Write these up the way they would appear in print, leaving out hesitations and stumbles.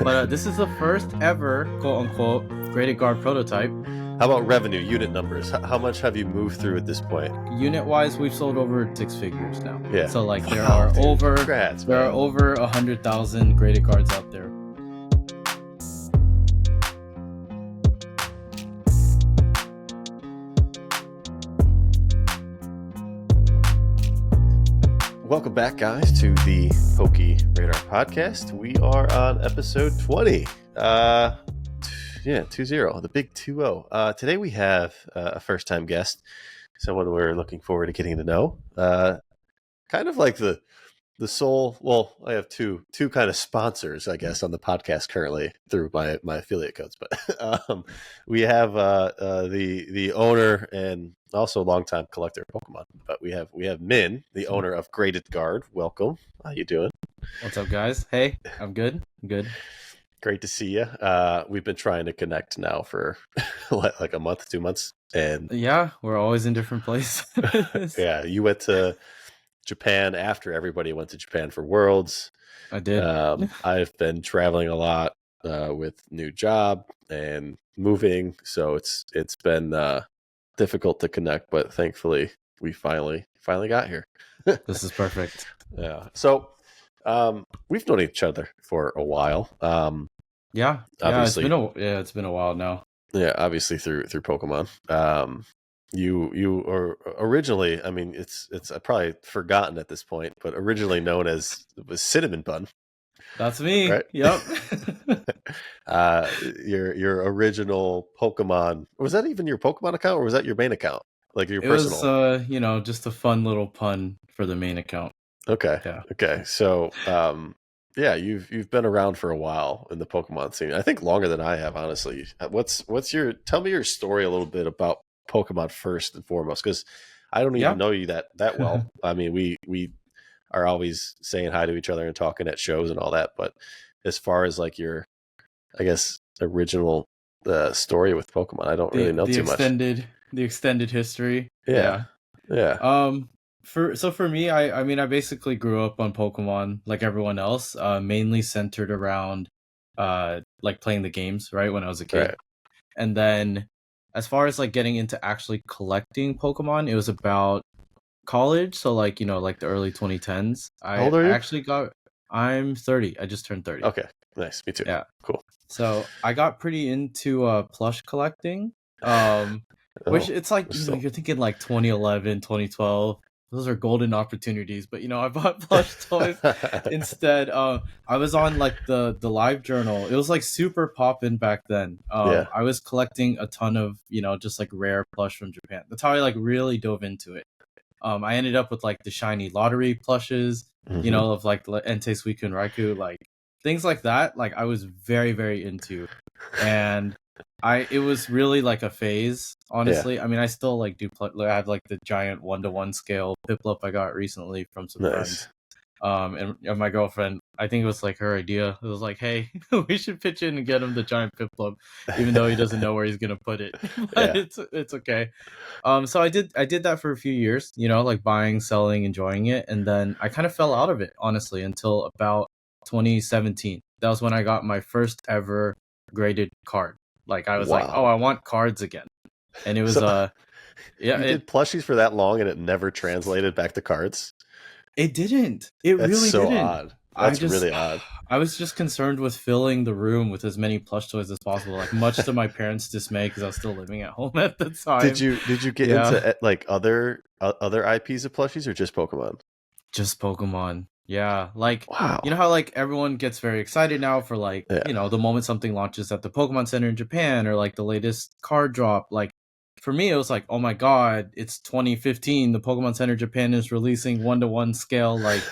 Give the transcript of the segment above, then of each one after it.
But this is the first ever quote unquote graded guard prototype. How about revenue, unit numbers? How much have you moved through at this point? Unit wise, we've sold over 6 figures now. Yeah. So like there are over 100,000 graded guards out there. Welcome back, guys, to the PokeRadar podcast. We are on episode 20. 20, the big 2-0. Today we have a first-time guest, someone we're looking forward to getting to know. Kind of like the sole, well, I have two kind of sponsors, I guess, on the podcast currently through my affiliate codes. But we have the owner and also longtime collector of Pokemon. But we have Minh, the owner of Graded Guard. Welcome. How you doing? What's up, guys? Hey, I'm good. Great to see you. We've been trying to connect now for like a month, 2 months, and yeah, we're always in different places. Yeah, you went to Japan after everybody went to Japan for Worlds. I did. I've been traveling a lot with new job and moving, so it's been difficult to connect, but thankfully we finally got here. This is perfect. Yeah. So we've known each other for a while. Yeah. Obviously, it's been a while now. Yeah, obviously through Pokemon. You are originally, I mean, it's probably forgotten at this point, but originally known as was Cinnamon Bun. That's me. Right? Yep. Your original Pokemon, was that even your Pokemon account or was that your main account? Like your personal? It was just a fun little pun for the main account. Okay. Yeah. Okay. So yeah, you've been around for a while in the Pokemon scene. I think longer than I have, honestly. Tell me your story a little bit about Pokemon first and foremost, because I don't even know you that well. I mean, we are always saying hi to each other and talking at shows and all that, but as far as like your, I guess, original story with Pokemon, I don't really know too much. The extended history. Yeah. For me, I basically grew up on Pokemon like everyone else, mainly centered around like playing the games, right, when I was a kid. Right. And then as far as like getting into actually collecting Pokemon, it was about college, so like like the early 2010s. How old are you? I'm 30. I just turned 30. Okay, nice. Me too. Yeah, cool. So I got pretty into plush collecting, which it's like you're thinking like 2011, 2012. Those are golden opportunities, but I bought plush toys instead. I was on like the live journal. It was like super poppin' back then. I was collecting a ton of just like rare plush from Japan. That's how I like really dove into it. I ended up with like the shiny lottery plushes, of like the Entei Suicune and Raikou, like things like that. Like I was very, very into, and it was really like a phase, honestly. I mean, I still like I have like the giant 1-to-1 scale Piplup I got recently from some friends. And my girlfriend, I think it was like her idea. It was like, hey, we should pitch in and get him the giant Piplup, even though he doesn't know where he's gonna put it. But it's okay. So I did that for a few years, like buying, selling, enjoying it, and then I kind of fell out of it, honestly, until about 2017. That was when I got my first ever graded card. Like I was like, oh, I want cards again. And it was you did plushies for that long and it never translated back to cards? It didn't. That's really so didn't. Odd. That's really odd. I was just concerned with filling the room with as many plush toys as possible, like much to my parents' dismay because I was still living at home at the time. Did you get into like other IPs of plushies or just Pokemon? Just Pokemon. Yeah, like wow. You know how like everyone gets very excited now for like the moment something launches at the Pokemon Center in Japan or like the latest card drop. Like for me, it was like, oh my god, it's 2015. The Pokemon Center Japan is releasing 1-to-1 scale like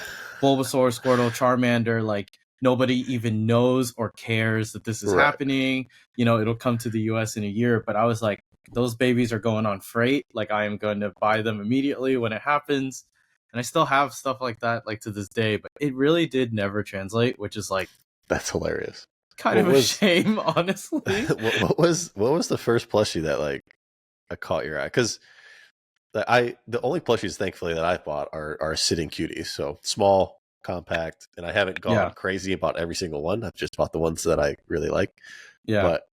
Bulbasaur, Squirtle, Charmander. Like nobody even knows or cares that this is happening. It'll come to the US in a year. But I was like, those babies are going on freight. Like I am going to buy them immediately when it happens. And I still have stuff like that, like to this day, but it really did never translate, which is like that's hilarious. Kind of a shame, honestly. What was the first plushie that like caught your eye? Because the only plushies, thankfully, that I've bought are sitting cuties, so small, compact, and I haven't gone Yeah. crazy about every single one. I've just bought the ones that I really like. Yeah. But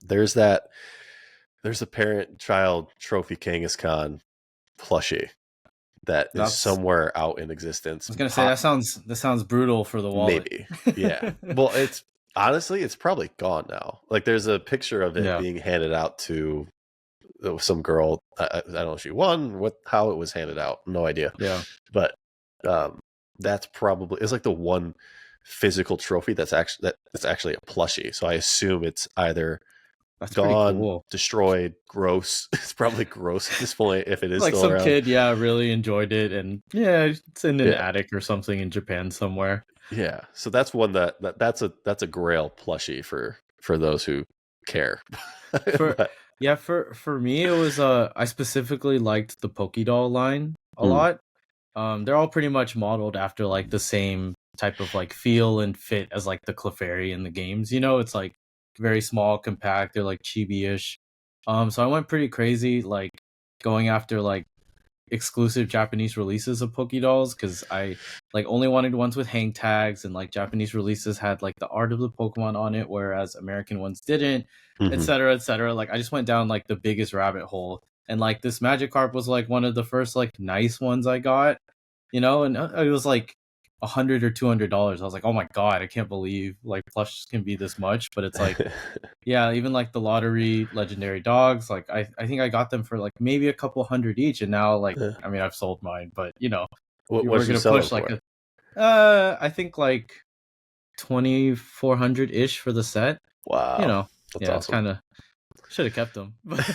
there's a parent-child Trophy Kangaskhan plushie that is That's somewhere out in existence. I was gonna say that sounds brutal for the wallet. Maybe. Yeah. Well, it's honestly, it's probably gone now. Like there's a picture of it Yeah. being handed out to some girl. I don't know if she won, how it was handed out. No idea. Yeah. But that's probably, it's like the one physical trophy that's actually a plushie. So I assume it's either That's gone, pretty cool. destroyed, gross. It's probably gross at this point if it is Like still some around. kid, really enjoyed it, and it's in an attic or something in Japan somewhere. Yeah, so that's one that's a grail plushie for those who care. For me, it was I specifically liked the Pokédoll line a lot. They're all pretty much modeled after like the same type of like feel and fit as like the Clefairy in the games. It's like very small, compact. They're like chibi-ish. So I went pretty crazy, like going after like exclusive Japanese releases of Pokédolls because I like only wanted ones with hang tags, and like Japanese releases had like the art of the Pokemon on it, whereas American ones didn't, etc., etc. Like I just went down like the biggest rabbit hole, and like this Magikarp was like one of the first like nice ones I got, and it was like $100 or $200. I was like, oh my god, I can't believe like plush can be this much. But it's like, yeah, even like the lottery legendary dogs, like I think I got them for like maybe a couple hundred each, and now like I mean I've sold mine, but what we're gonna push like I think like 2,400 ish for the set. Wow, that's awesome. It's kind of should have kept them. But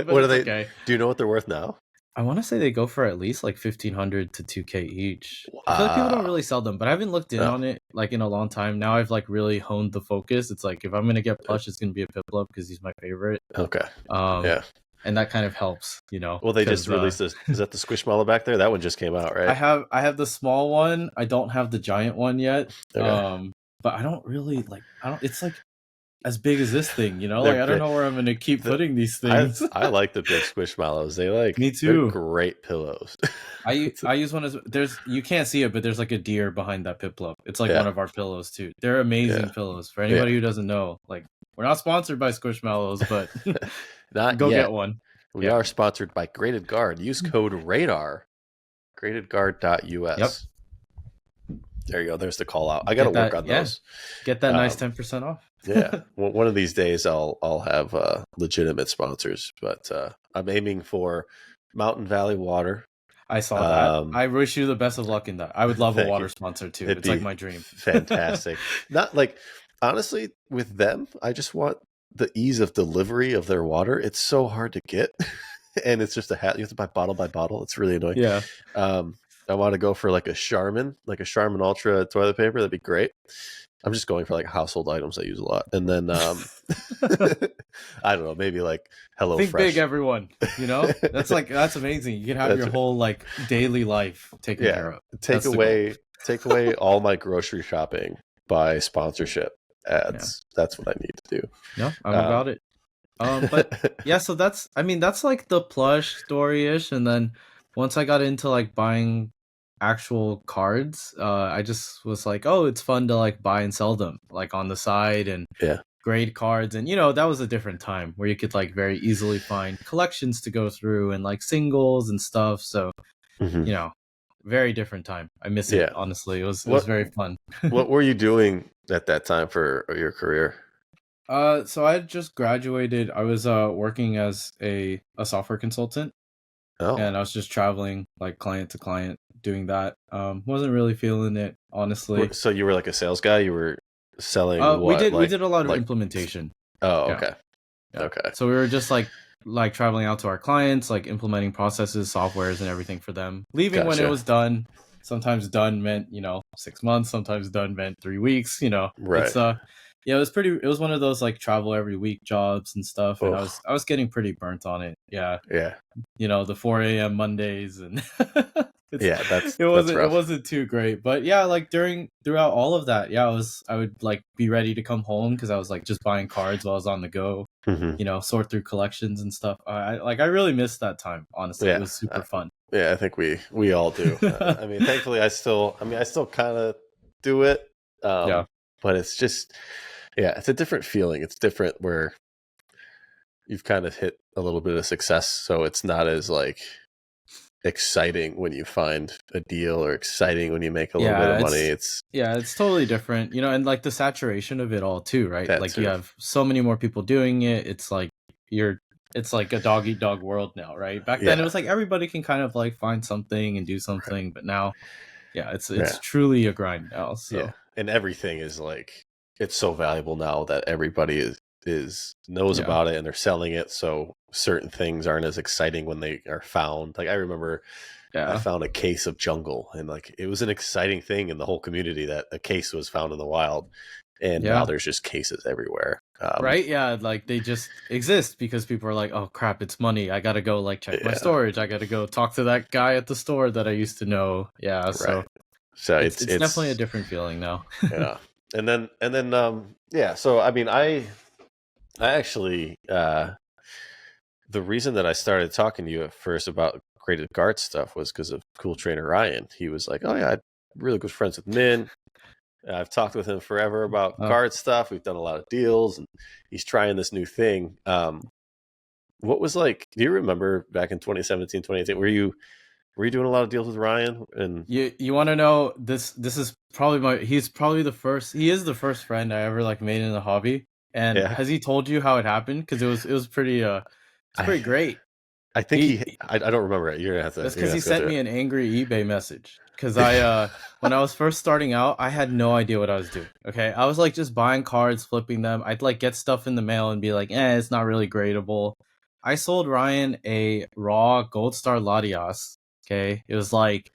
what are they? Okay. Do you know what they're worth now? I want to say they go for at least like 1,500 to 2K each. Wow. I feel like people don't really sell them, but I haven't looked in on it like in a long time. Now I've like really honed the focus. It's like if I'm gonna get plush, it's gonna be a Piplup because he's my favorite. Okay. And that kind of helps, Well, they just released this. Is that the Squishmallow back there? That one just came out, right? I have the small one. I don't have the giant one yet. Okay. But I don't really like. It's like as big as this thing, like I don't know where I'm gonna keep putting these things. I like the big Squishmallows. They like me too. They're great pillows. I use one as you can't see it, but there's like a deer behind that Piplup. It's like one of our pillows too. They're amazing pillows. For anybody who doesn't know, like we're not sponsored by Squishmallows, but go get one. We are sponsored by Graded Guard. Use code RADAR. GradedGuard.us. Yep. There you go. There's the call out. I got to work on those. Get that nice 10% off. Yeah. Well, one of these days I'll have legitimate sponsors, but I'm aiming for Mountain Valley Water. I saw that. I wish you the best of luck in that. I would love a water sponsor too. It's like my dream. Fantastic. Not like, honestly, with them, I just want the ease of delivery of their water. It's so hard to get. And it's just you have to buy bottle by bottle. It's really annoying. Yeah. I want to go for like a Charmin Ultra toilet paper. That'd be great. I'm just going for like household items I use a lot. And then I don't know, maybe like HelloFresh. Think big, everyone. That's amazing. You can have your whole like daily life taken care of. Take away all my grocery shopping by sponsorship ads. Yeah. That's what I need to do. No, I'm about it. But yeah, so that's like the plush story-ish. And then once I got into like buying actual cards, I just was like, oh, it's fun to like buy and sell them like on the side and grade cards. And that was a different time where you could like very easily find collections to go through and like singles and stuff. So very different time. I miss it, honestly. It was very fun. What were you doing at that time for your career? So I had just graduated. I was working as a software consultant. Oh. And I was just traveling like client to client doing that. Wasn't really feeling it, honestly. So you were like a sales guy? You were selling we did a lot of implementation. Oh, okay. Yeah. Okay. So we were just like traveling out to our clients, like implementing processes, softwares and everything for them. Leaving when it was done. Sometimes done meant, 6 months, sometimes done meant 3 weeks, Right. It's it was one of those like travel every week jobs and stuff. And I was getting pretty burnt on it. Yeah. Yeah. The 4 a.m. Mondays and it wasn't too great. But yeah, like throughout all of that, I would like be ready to come home because I was like just buying cards while I was on the go, sort through collections and stuff. I really missed that time, honestly. It was super fun. Yeah, I think we all do. I mean, thankfully, I still kind of do it, Yeah. but it's just, yeah, it's a different feeling. It's different where you've kind of hit a little bit of success, so it's not as like exciting when you find a deal or exciting when you make a little bit of money. It's It's totally different, and like the saturation of it all too, right? that Like you too. have so many more people doing it. It's like a dog eat dog world now, right? Back then it Yeah, was like everybody can kind of like find something and do right. something, but now, yeah, Yeah, it's truly a grind now. yeah, So and everything is like it's so valuable now that everybody is knows yeah, about it and they're selling it. So certain things aren't as exciting when they are found. Like I remember I yeah, found a case of jungle, and like it was an exciting thing in the whole community that a case was found in the wild, and now yeah. there's just cases everywhere. Right? Yeah, like they just exist because people are like, "Oh crap, it's money. I gotta go like check my Yeah, storage. I gotta go talk to that guy at the store that I used to know." Yeah, so right. So it's definitely a different feeling now. yeah, and then yeah. So I mean, I actually the reason that I started talking to you at first about graded guard stuff was because of Cool Trainer Ryan. He was like, "Oh yeah, I'm really good friends with Min. I've talked with him forever about Oh, card stuff. We've done a lot of deals, and he's trying this new thing." What was like? Do you remember back in 2017, 2018? Were you doing a lot of deals with Ryan? And you want to know this is probably he is the first friend I ever like made in the hobby. And yeah, has he told you how it happened? Because it was I pretty great. I think He I don't remember it. That's You're because gonna he have to go sent through me an angry eBay message. Because when I was first starting out, I had no idea what I was doing. Okay, I was like just buying cards, flipping them. I'd like get stuff in the mail and be like, it's not really gradable. I sold Ryan a raw Gold Star Latias. Okay, it was like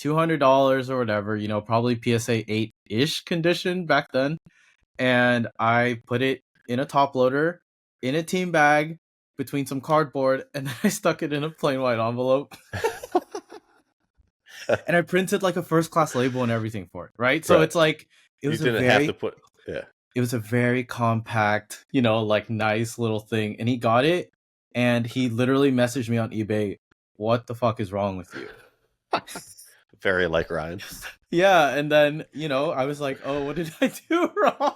$200 or whatever. Probably PSA 8-ish condition back then, and I put it in a top loader in a team bag between some cardboard, and then I stuck it in a plain white envelope, it. and I printed like a first class label and everything for it, right? So Right. it's like it You was a didn't have to very put. Yeah. it was a very compact, like nice little thing, and he got it, and he literally messaged me on eBay, "What the fuck is wrong with you?" Very like Ryan. Yeah, and then, I was like, "Oh, what did I do wrong?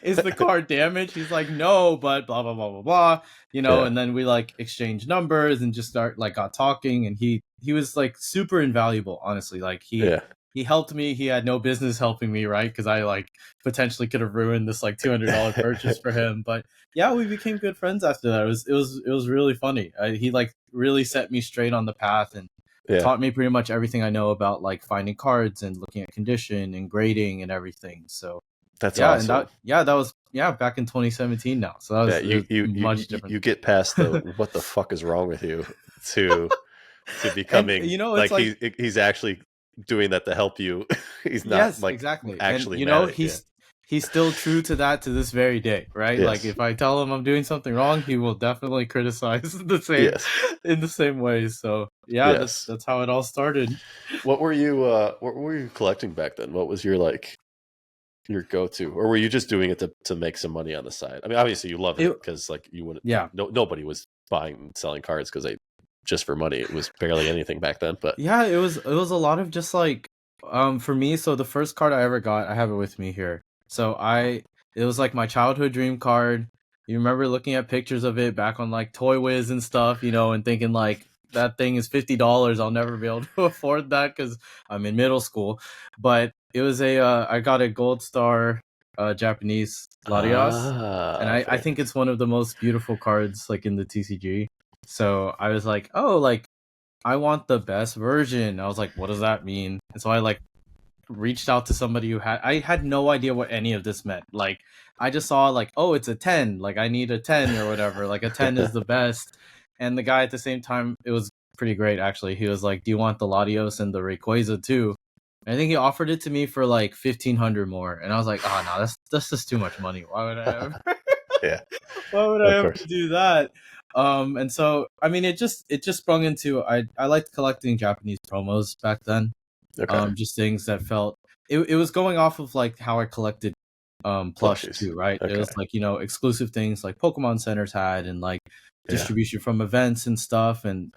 Is the car damaged?" He's like, "No, but blah blah blah blah blah." Yeah. And then we like exchanged numbers and just got talking, and he was like super invaluable, honestly. Like Yeah. he helped me. He had no business helping me, right? Because I like potentially could have ruined this like $200 purchase for him. But yeah, we became good friends after that. It was really funny. He like really set me straight on the path and Yeah. taught me pretty much everything I know about like finding cards and looking at condition and grading and everything. So That's yeah, and awesome. that was back in 2017 now. So that Yeah. was, it was much different. You get past the what the fuck is wrong with you to And becoming it's like like, he's actually doing that to help you. He's not yes, like exactly. And actually mad at you. he's still true to that to this very day, right? Like Yes. if I tell him I'm doing something wrong, he will definitely criticize the same Yes. in the same way. So yeah, that's Yes. that's how it all started. What were you collecting back then? What was your like your go-to, or were you just doing it to make some money on the side? I mean, obviously you love it It, because like you wouldn't, yeah. nobody was buying and selling cards because they just for money. It was barely anything back then, but Yeah, it was a lot of just like for me, so the first card I ever got, I have it with me here. So it was like my childhood dream card. You remember looking at pictures of it back on like Toy Wiz and stuff, and thinking like that thing is $50. I'll never be able to afford that cuz I'm in middle school. But it was I got a Gold Star Japanese Latias, and I very think nice. it's one of the most beautiful cards like in the TCG. So I was like, "Oh, like I want the best version." I was like, what does that mean? And so I like reached out to somebody I had no idea what any of this meant. Like I just saw like, oh, it's a 10. Like I need a 10 or whatever. Like a 10 is the best. And the guy at the same time, it was pretty great actually. He was like, "Do you want the Latios and the Rayquaza too?" And I think he offered it to me for like 1,500 more. And I was like, "Oh no, that's just too much money. Why would I ever Yeah, why would I of ever course. do that?" And so I mean, it just sprung into I liked collecting Japanese promos back then. Okay, Just things that felt it was going off of like how I collected plush plushies. too, right? It Okay, was like exclusive things like Pokemon centers had and like yeah, distribution from events and stuff, and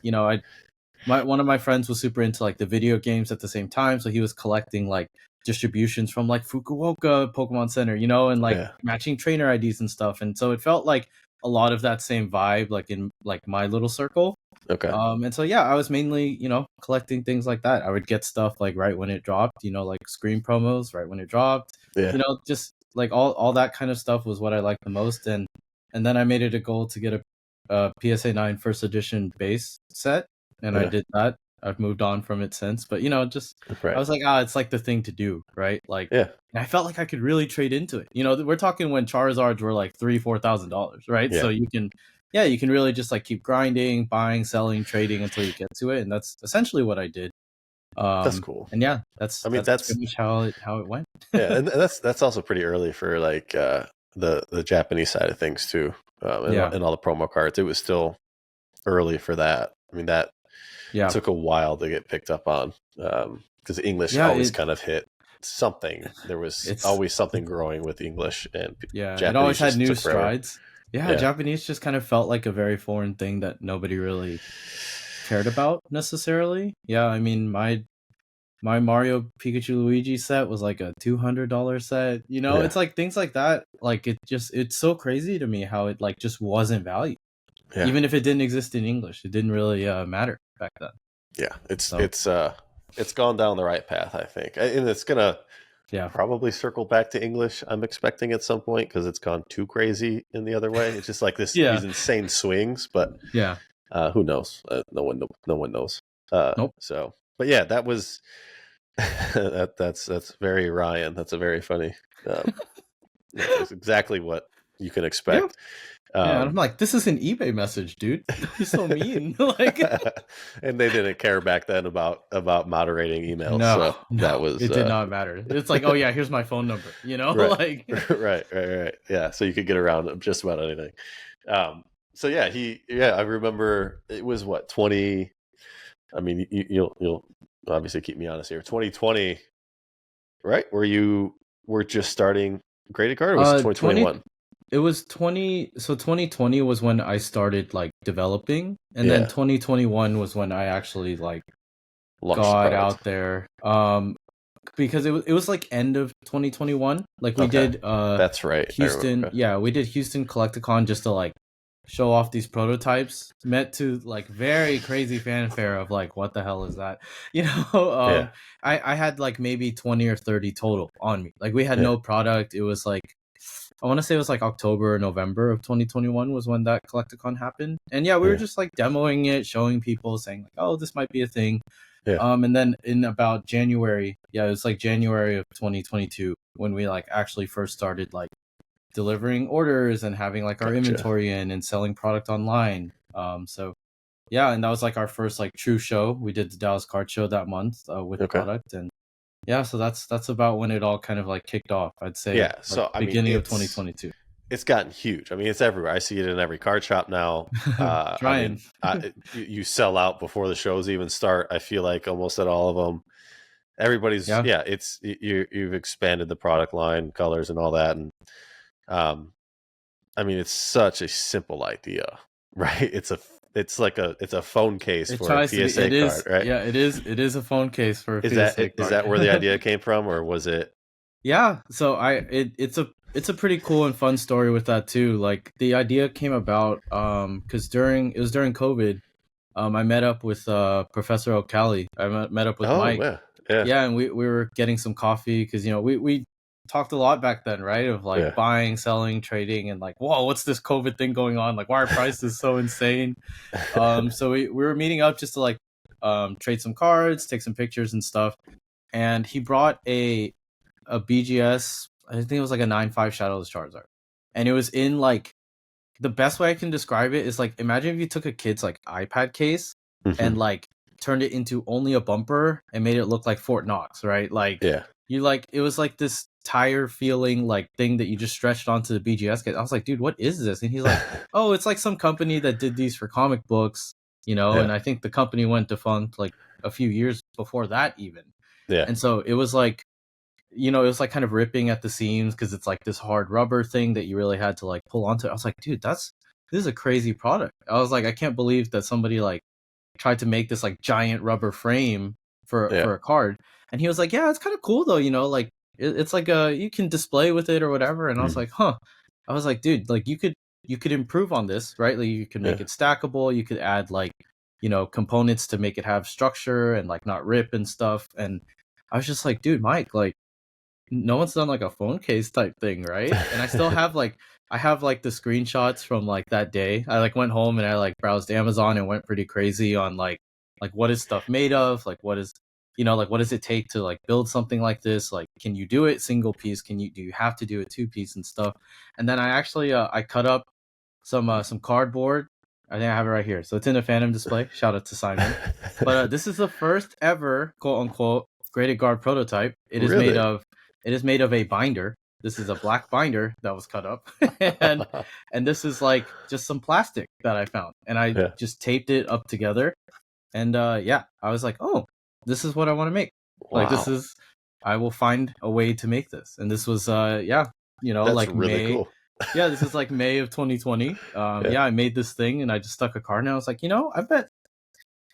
one of my friends was super into like the video games at the same time, so he was collecting like distributions from like Fukuoka Pokemon Center, and like matching trainer IDs and stuff. And so it felt like a lot of that same vibe, like in like my little circle. Okay. And so yeah, I was mainly, collecting things like that. I would get stuff like right when it dropped, like Scream promos right when it dropped. Yeah. Just like all that kind of stuff was what I liked the most. And then I made it a goal to get a PSA 9 first edition base set, and I did that. I've moved on from it since, but just I was like, it's like the thing to do, right? Like, yeah. And I felt like I could really trade into it. We're talking when Charizards were like $3,000-$4,000, right? Yeah. So you can really just like keep grinding, buying, selling, trading until you get to it, and that's essentially what I did. That's cool. And yeah, that's pretty much how it went. Yeah, and that's also pretty early for like the Japanese side of things too, and all the promo cards. It was still early for that. I mean, that took a while to get picked up on because English always kind of hit something. There was always something growing with English, and Japanese it always had new strides. Yeah, Japanese just kind of felt like a very foreign thing that nobody really cared about necessarily. Yeah, I mean, my Mario Pikachu Luigi set was like a $200 set. It's like things like that. Like it's so crazy to me how it like just wasn't valued. Yeah. Even if it didn't exist in English, it didn't really matter back then. Yeah, it's gone down the right path, I think, and it's gonna probably circle back to English. I'm expecting at some point because it's gone too crazy in the other way. It's just like these insane swings, but who knows? No one knows. Nope. So, but yeah, that was that's very Ryan. That's a very funny. That's exactly what you can expect. Yep. And I'm like, this is an eBay message, dude. You're so mean. Like, and they didn't care back then about moderating emails. No, that was it did not matter. It's like, oh yeah, here's my phone number. Right. Like right. Yeah, so you could get around just about anything. So I remember it was what 20. I mean, you'll obviously keep me honest here. 2020, right? Where you were just starting Graded Card, or was it 2021? It was 20. So 2020 was when I started like developing, and then 2021 was when I actually like got out there. Because it was like end of 2021. Like we did. That's right. Houston. Yeah, we did Houston Collecticon just to like show off these prototypes, met to like very crazy fanfare of like, what the hell is that? I had like maybe 20 or 30 total on me. Like we had no product. It was like, I want to say it was like October or November of 2021 was when that Collecticon happened. And we were just like demoing it, showing people, saying like, oh, this might be a thing. And then in about January, it was like January of 2022 when we like actually first started like delivering orders and having like our inventory in and selling product online. And that was like our first like true show. We did the Dallas Card Show that month with the product, and so that's about when it all kind of like kicked off, I'd say. Yeah, so like beginning of 2022. It's gotten huge. I mean, it's everywhere. I see it in every card shop now. Trying. You sell out before the shows even start. I feel like almost at all of them. Everybody's it's you've expanded the product line, colors, and all that, and I mean, it's such a simple idea, right? It's a phone case for a PSA card, right? Yeah, it is a phone case for a PSA card. Is that where the idea came from, or was it? Yeah, so it's a pretty cool and fun story with that too. Like the idea came about because during COVID, I met up with Professor O'Callaghan. I met up with Mike. Yeah, and we were getting some coffee because we talked a lot back then, right? Of like buying, selling, trading, and like, whoa, what's this COVID thing going on? Like, why are prices so insane? So we were meeting up just to like trade some cards, take some pictures and stuff. And he brought a BGS, I think it was like a 9.5 Shadowless Charizard. And it was in like, the best way I can describe it is like, imagine if you took a kid's like iPad case and like turned it into only a bumper and made it look like Fort Knox, right? Like, you like, it was like this tire feeling like thing that you just stretched onto the BGS case. I was like, dude, what is this? And he's like, oh, it's like some company that did these for comic books, and I think the company went defunct like a few years before that even. And so it was like, it was like kind of ripping at the seams because it's like this hard rubber thing that you really had to like pull onto. I was like, dude, this is a crazy product. I was like, I can't believe that somebody like tried to make this like giant rubber frame for a card, and he was like, yeah, it's kind of cool though, like it's like you can display with it or whatever. And I was like, huh. I was like, dude, like you could improve on this, right? Like you could make it stackable. You could add like components to make it have structure and like not rip and stuff. And I was just like, dude, Mike, like no one's done like a phone case type thing, right? And I still have like I have like the screenshots from like that day. I like went home and I like browsed Amazon and went pretty crazy on like what is stuff made of, like what is like what does it take to like build something like this? Like can you do it single piece? Do you have to do it 2-piece and stuff? And then I actually I cut up some cardboard. I think I have it right here. So it's in a Phantom display. Shout out to Simon. But this is the first ever quote unquote graded guard prototype. It is made of a binder. This is a black binder that was cut up, and this is like just some plastic that I found, and I just taped it up together, and I was like, oh, this is what I want to make. Wow. Like I will find a way to make this, and this was That's like really May. Cool. Yeah, this is like May of 2020. I made this thing, and I just stuck a card, and I was like, I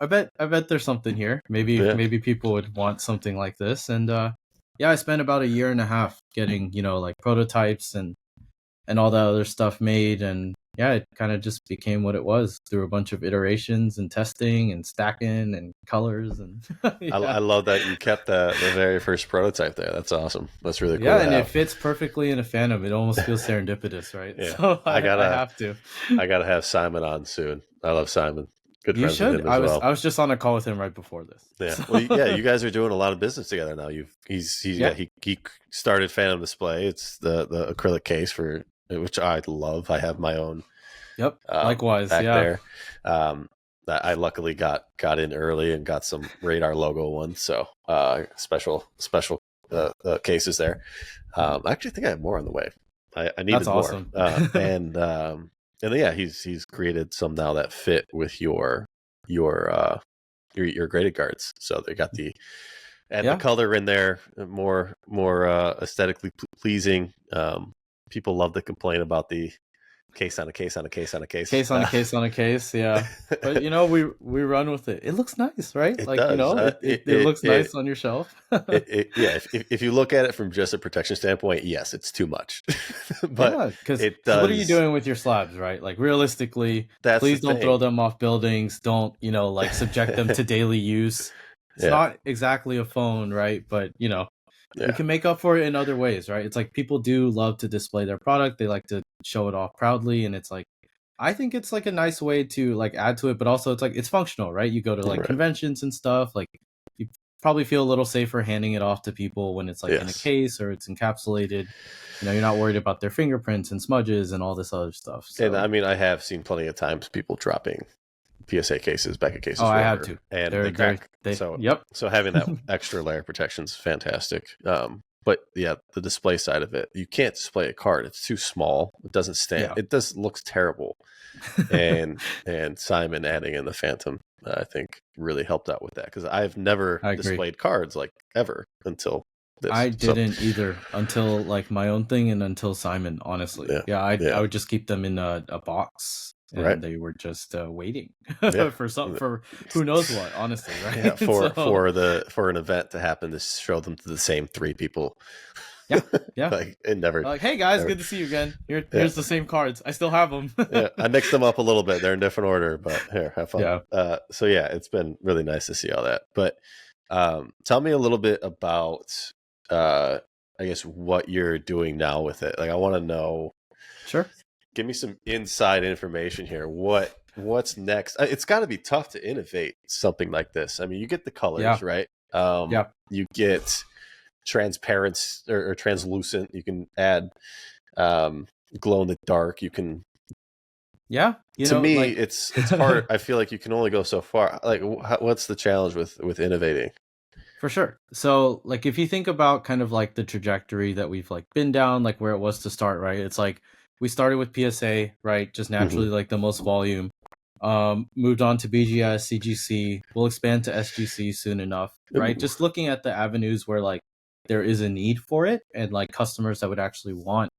bet there's something here. Maybe people would want something like this, and I spent about a year and a half getting, like prototypes and all that other stuff made. And it kind of just became what it was through a bunch of iterations and testing and stacking and colors. And I love that you kept the very first prototype there. That's awesome. That's really cool. Yeah, and it fits perfectly in a Phantom. It almost feels serendipitous, right? Yeah. So I have to. I gotta have Simon on soon. I love Simon. Good you friends should. with him as well. I was just on a call with him right before this. Yeah, so. Well, you guys are doing a lot of business together now. He started Phantom Display. It's the acrylic case for which I love. I have my own. Yep. Likewise. Back there. I luckily got in early and got some Radar logo ones. So special cases there. I actually think I have more on the way. I needed more. Awesome. And he's created some now that fit with your graded guards. So they got the color in there, more aesthetically pleasing. People love to complain about the case on a case on a case on a case. Case on a case on a case, yeah. But we run with it. It looks nice, right? It like does. It looks nice on your shelf. If you look at it from just a protection standpoint, yes, it's too much. But because it does. What are you doing with your slabs, right? Like realistically, please don't throw them off buildings. Don't like subject them to daily use. It's not exactly a phone, right? But you can make up for it in other ways, right? It's like people do love to display their product. They like to show it off proudly, and it's like I think it's like a nice way to like add to it, but also it's like it's functional, right? You go to like conventions and stuff, like you probably feel a little safer handing it off to people when it's like in a case or it's encapsulated. You're not worried about their fingerprints and smudges and all this other stuff. So. And I mean, I have seen plenty of times people dropping PSA cases, Beckett cases. Oh, I have to. And they crack. So having that extra layer of protection is fantastic. But the display side of it, you can't display a card. It's too small. It doesn't stand. It looks terrible. And Simon adding in the Phantom, I think really helped out with that because I've never displayed cards like ever until this. I didn't either until like my own thing and until Simon, honestly. I would just keep them in a box. And they were just waiting for who knows what, honestly, right? Yeah, for an event to happen to show them to the same 3 people. Yeah. Like it never. Like, hey guys, good to see you again. Here's the same cards. I still have them. I mixed them up a little bit. They're in different order, but here, have fun. Yeah. It's been really nice to see all that. But tell me a little bit about, I guess, what you're doing now with it. Like, I want to know. Sure. Give me some inside information here. What's next? It's got to be tough to innovate something like this. I mean, you get the colors, right? You get transparent or translucent. You can add glow in the dark. You can. Yeah. To me, it's hard. I feel like you can only go so far. Like, what's the challenge with innovating? For sure. So, like, if you think about kind of like the trajectory that we've like been down, like where it was to start, right? It's like. We started with PSA, right? Just naturally like the most volume. Moved on to BGS, CGC. We'll expand to SGC soon enough, right? Just looking at the avenues where like there is a need for it and like customers that would actually want.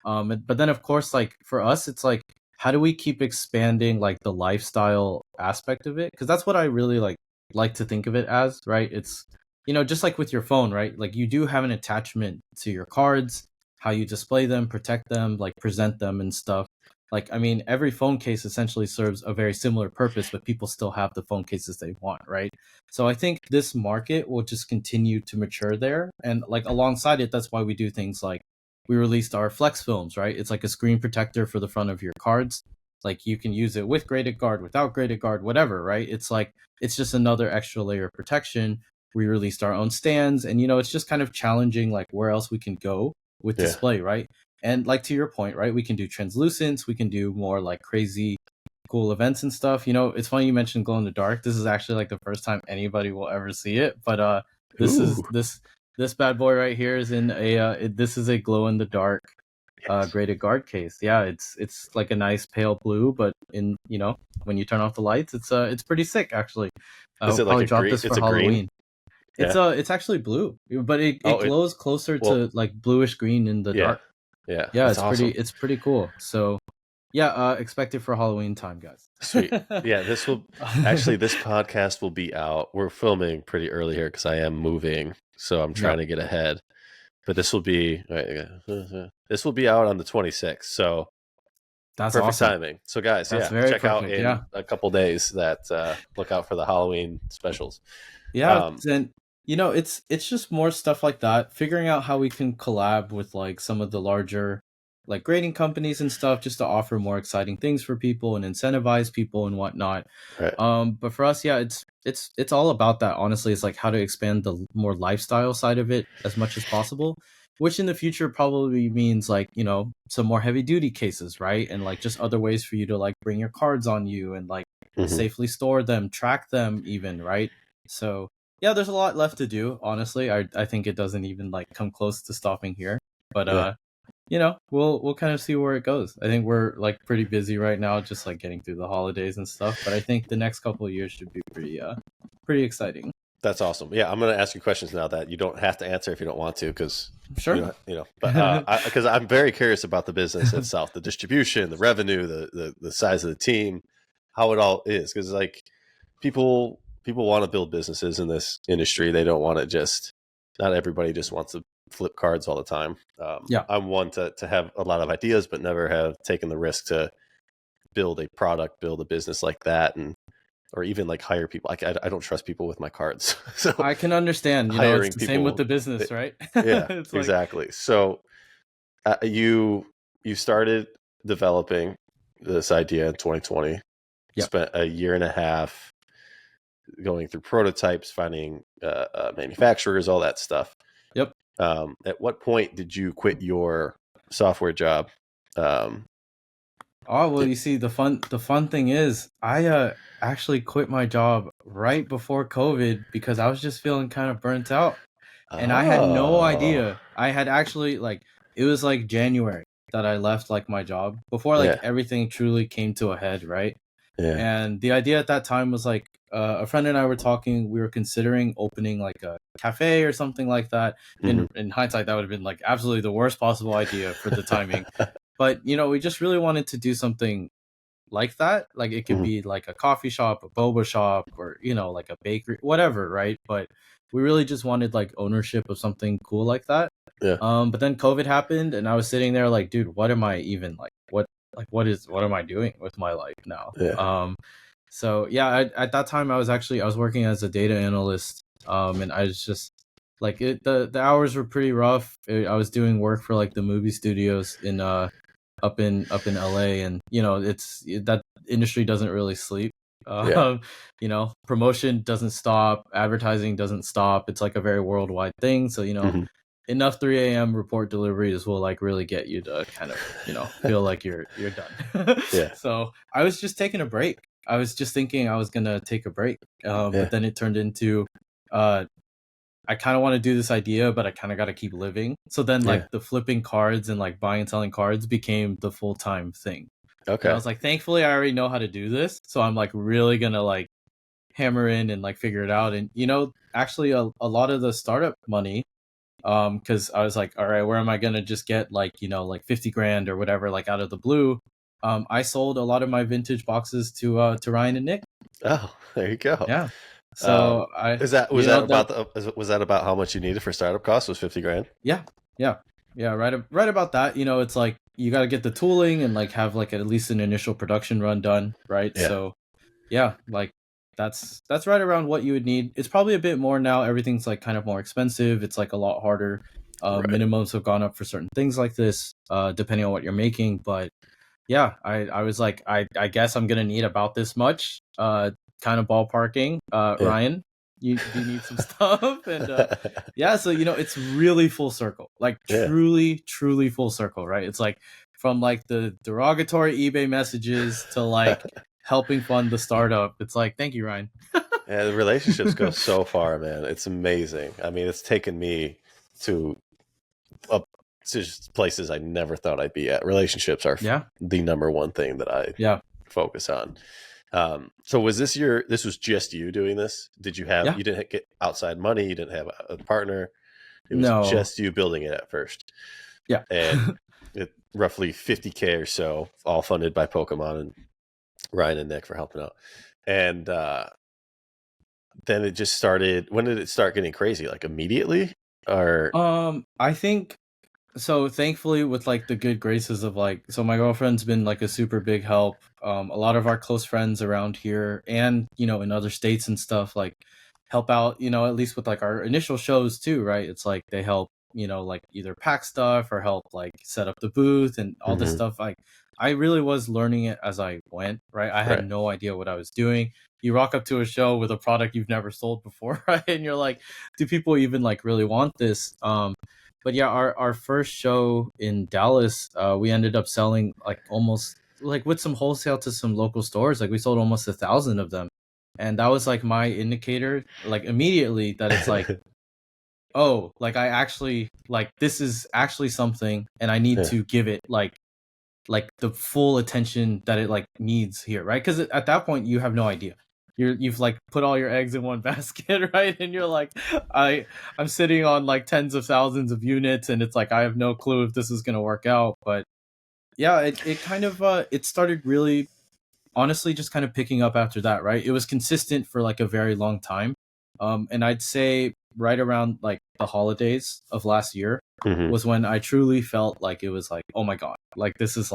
But then of course, like for us, it's like how do we keep expanding like the lifestyle aspect of it? Because that's what I really like to think of it as, right? It's, just like with your phone, right? Like you do have an attachment to your cards, how you display them, protect them, like present them and stuff. Like, I mean, every phone case essentially serves a very similar purpose, but people still have the phone cases they want, right? So I think this market will just continue to mature there. And like alongside it, that's why we do things like we released our Flex films, right? It's like a screen protector for the front of your cards. Like you can use it with graded guard, without graded guard, whatever, right? It's like it's just another extra layer of protection. We released our own stands, and it's just kind of challenging like where else we can go with Yeah. display, right? And like to your point, right? We can do translucents, we can do more like crazy cool events and stuff. It's funny you mentioned glow in the dark. This is actually like the first time anybody will ever see it, but this is Ooh. this bad boy right here is in this is a glow in the dark Yes. graded guard case. Yeah, it's like a nice pale blue, but in when you turn off the lights, it's pretty sick actually. Is I'll it like probably a drop green? this for It's a green. Halloween. Yeah. It's actually blue, but it Oh, glows closer well, to like bluish green in the yeah, dark. yeah. Yeah, That's awesome. it's pretty cool. So yeah, expect it for Halloween time, guys. Sweet. Yeah, this podcast will be out. We're filming pretty early here because I am moving, so I'm trying to get ahead. But this will be out on the 26th. So That's perfect awesome. timing. So guys, That's very check out perfect. in Yeah. a couple days that look out for the Halloween specials. Yeah, and it's just more stuff like that. Figuring out how we can collab with like some of the larger like grading companies and stuff, just to offer more exciting things for people and incentivize people and whatnot. Right. But for us, yeah, it's all about that. Honestly, it's like how to expand the more lifestyle side of it as much as possible, which in the future probably means like some more heavy duty cases, right? And like just other ways for you to like bring your cards on you and like safely store them, track them even, right? So yeah, there's a lot left to do. Honestly, I think it doesn't even like come close to stopping here. But we'll kind of see where it goes. I think we're like pretty busy right now, just like getting through the holidays and stuff. But I think the next couple of years should be pretty exciting. That's awesome. Yeah, I'm going to ask you questions now that you don't have to answer if you don't want to, because Sure. but because I'm very curious about the business itself, the distribution, the revenue, the size of the team, how it all is, because like people want to build businesses in this industry. They don't want to not everybody just wants to flip cards all the time. Yeah. I'm one to have a lot of ideas, but never have taken the risk to build a product, build a business like that, or even like hire people. Like I don't trust people with my cards. So I can understand. hiring It's the same with people, the business, right? yeah, It's exactly. So you started developing this idea in 2020. Yep. Spent a year and a half going through prototypes, finding manufacturers, all that stuff. Yep. At what point did you quit your software job? Oh, well, you see, the fun thing is, I actually quit my job right before COVID because I was just feeling kind of burnt out, and I had no idea. I had actually like it was like January that I left like my job before like everything truly came to a head, right? Yeah. And the idea at that time was like a friend and I were talking. We were considering opening like a cafe or something like that. In hindsight, that would have been like absolutely the worst possible idea for the timing. But we just really wanted to do something like that. Like it could be like a coffee shop, a boba shop, or like a bakery, whatever, right? But we really just wanted like ownership of something cool like that. Yeah. But then COVID happened, and I was sitting there like, dude, what am I even like? What am I doing with my life now? Yeah. So yeah, at that time I was working as a data analyst. And I was just like the hours were pretty rough. I was doing work for like the movie studios in up in LA, and it's that industry doesn't really sleep. Promotion doesn't stop, advertising doesn't stop. It's like a very worldwide thing. So enough 3 a.m. report deliveries will like really get you to kind of feel like you're done. Yeah. So I was just taking a break. I was just thinking I was gonna take a break, but then it turned into I kind of want to do this idea, but I kind of got to keep living. So then like the flipping cards and like buying and selling cards became the full-time thing. Okay. And I was like, thankfully I already know how to do this. So I'm like really going to like hammer in and like figure it out. And actually a lot of the startup money, cause I was like, all right, where am I going to just get like, like 50 grand or whatever, like out of the blue. I sold a lot of my vintage boxes to Ryan and Nick. Oh, there you go. Yeah. So was that about how much you needed for startup costs? Was 50 grand? Yeah. Right about that. It's like you got to get the tooling and like have like at least an initial production run done, right? Yeah. So yeah, like that's right around what you would need. It's probably a bit more now. Everything's like kind of more expensive. It's like a lot harder. Right. Minimums have gone up for certain things like this, depending on what you're making. But yeah, I was like, I guess I'm gonna need about this much. Kind of ballparking. Ryan, do you need some stuff? And yeah, so it's really full circle, like truly full circle, right? It's like from like the derogatory eBay messages to like helping fund the startup. It's like, thank you, Ryan. Yeah, the relationships go so far, man. It's amazing. I mean, it's taken me to just places I never thought I'd be at. Relationships are the number one thing that I focus on. So was this was just you doing this? Did you have, you didn't get outside money? You didn't have a partner? It was just you building it at first. Yeah. And roughly 50K or so, all funded by Pokemon and Ryan and Nick for helping out. And then it just started. When did it start getting crazy? Like immediately? Or I think so. Thankfully, with like the good graces of like, so my girlfriend's been like a super big help. A lot of our close friends around here and in other states and stuff like help out. At least with like our initial shows too, right? It's like they help. Like either pack stuff or help like set up the booth and all this stuff. Like I really was learning it as I went, right? I had no idea what I was doing. You rock up to a show with a product you've never sold before, right? And you're like, do people even like really want this? But yeah, our first show in Dallas, we ended up selling like almost like with some wholesale to some local stores. Like we sold almost 1,000 of them. And that was like my indicator, like immediately that it's like, oh, like I actually like this is actually something and I need to give it like the full attention that it like needs here, right? Because at that point you have no idea. You've like put all your eggs in one basket, right? And you're like, I'm sitting on like tens of thousands of units, and it's like I have no clue if this is gonna work out. But yeah, it kind of it started really, honestly, just kind of picking up after that, right? It was consistent for like a very long time, and I'd say right around like the holidays of last year was when I truly felt like it was like, oh my god, like this is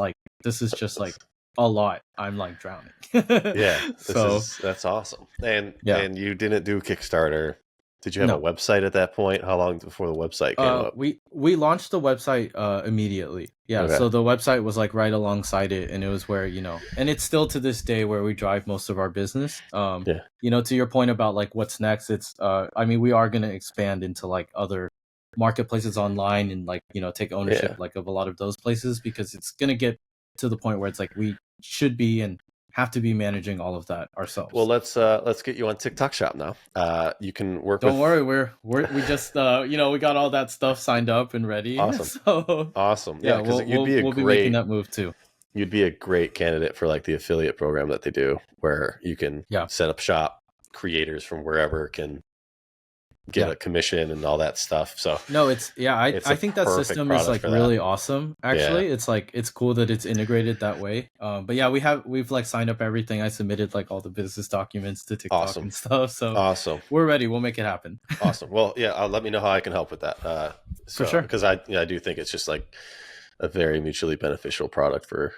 just like a lot. I'm like drowning. That's awesome. And you didn't do Kickstarter. Did you have a website at that point? How long before the website came up? We launched the website immediately. So the website was like right alongside it, and it was where and it's still to this day where we drive most of our business. To your point about like what's next, it's I mean, we are going to expand into like other marketplaces online and like take ownership like of a lot of those places, because it's going to get to the point where it's like we should be and have to be managing all of that ourselves. Well, let's get you on TikTok Shop now. You can work. Don't worry, we just we got all that stuff signed up and ready. Awesome. So awesome. Yeah, we'll be making that move too. You'd be a great candidate for like the affiliate program that they do, where you can set up shop. Creators from wherever can get a commission and all that stuff. So no, it's I think that system is like really awesome. Actually, it's like it's cool that it's integrated that way. But yeah, we've like signed up everything. I submitted like all the business documents to TikTok and stuff. So we're ready. We'll make it happen. Awesome. Well, let me know how I can help with that. For sure, because I do think it's just like a very mutually beneficial product for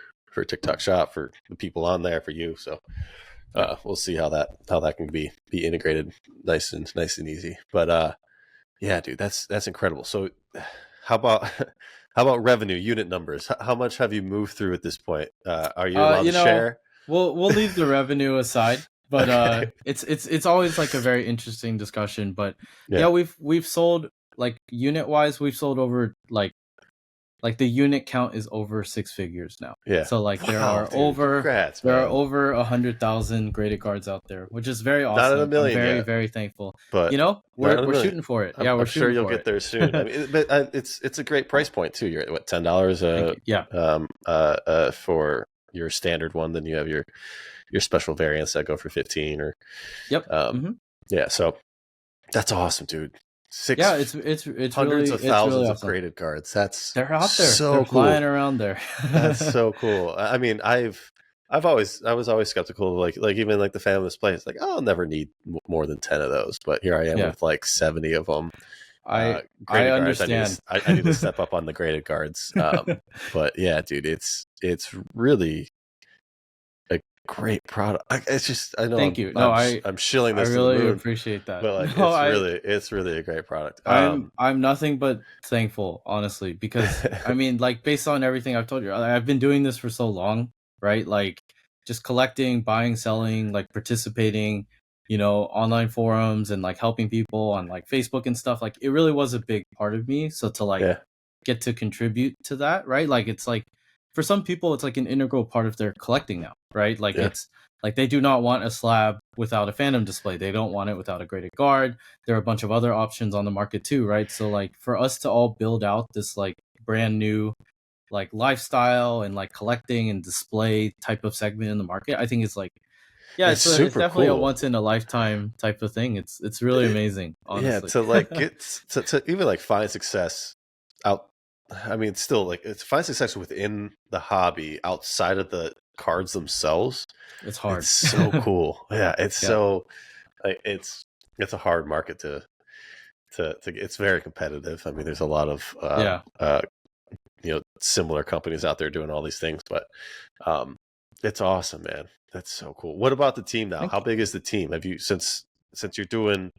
TikTok Shop, for the people on there, for you. So we'll see how that can be integrated nice and easy. But yeah, dude, that's incredible. So how about revenue unit numbers? How much have you moved through at this point? Are you allowed to share? We'll leave the revenue aside, but it's always like a very interesting discussion. But we've sold like unit wise, we've sold over like the unit count is over 6 figures now. Yeah. So like there are over 100,000 graded cards out there, which is very awesome. Not a million. I'm very yet. Very thankful. But we're shooting for it. I'm sure you'll get there soon. I mean, but it's a great price point too. You're at what, $10? For your standard one, then you have your special variants that go for 15 or. Yep. Yeah. So that's awesome, dude. Yeah, Six it's hundreds really of thousands of awesome. graded cards. That's They're out there. so They're flying cool. around there. That's so cool. I mean, I was always skeptical of like even like the Famous Play. It's like, oh, I'll never need more than 10 of those. But here I am Yeah. with like 70 of them. I Graded guards. understand. I need to step up on the graded guards. But yeah, dude, it's really a great product. It's just I know Thank you. No, I'm shilling I this to the really moon, appreciate that. but like No, it's really a great product. I'm nothing but thankful, honestly, because I mean, like based on everything I've told you, I've been doing this for so long, right? Like just collecting, buying, selling, like participating, online forums and like helping people on like Facebook and stuff. Like it really was a big part of me. So to like Yeah, get to contribute to that, right? Like it's like for some people it's like an integral part of their collecting now, right? Like yeah, it's like they do not want a slab without a fandom display. They don't want it without a graded guard. There are a bunch of other options on the market too, right? So like for us to all build out this like brand new like lifestyle and like collecting and display type of segment in the market, I think it's like yeah, it's it's super definitely a cool. once in a lifetime type of thing. It's really amazing, Yeah, honestly. to like get to even like find success out. I mean, still like it's find success within the hobby outside of the cards themselves. It's It's hard. so cool. Yeah, it's Yeah. so like it's a hard market to it's very competitive. I mean, there's a lot of Yeah. similar companies out there doing all these things, but it's awesome, man. That's so cool. What about the team now? How Thank big is the team? Have you since you're doing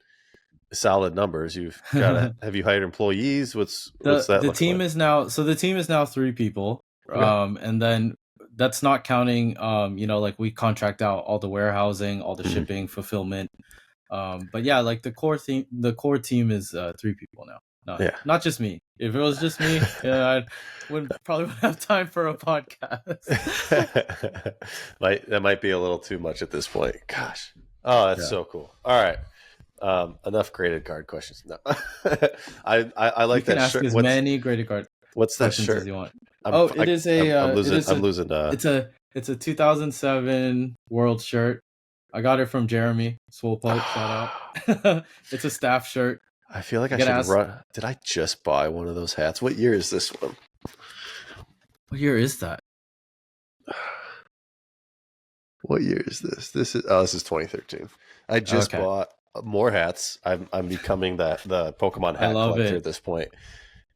solid numbers, you. have you hired employees? What's that The looking team like? is now the team is now 3 people. Okay. And then that's not counting like we contract out all the warehousing, all the Mhm. shipping, fulfillment. But yeah, like the core team is 3 people now. Yeah. Not just me. If it was just me, yeah, I wouldn't have time for a podcast. That might be a little too much at this point. Gosh. Oh, that's Yeah. so cool. All right. Enough graded card questions. No. I You like can that ask shirt. as many graded card What's that questions as shirt? you want. Oh, it is a it is I'm a losing it's a 2007 World shirt. I got it from Jeremy Swolepoke. Shout out. It's a staff shirt. I feel like I I gotta should ask, run. Did I just buy one of those hats? What year is this one? what year is that? What year is this? This is 2013. I just Okay, bought more hats. I'm becoming the Pokemon I hat love collector at it. this point,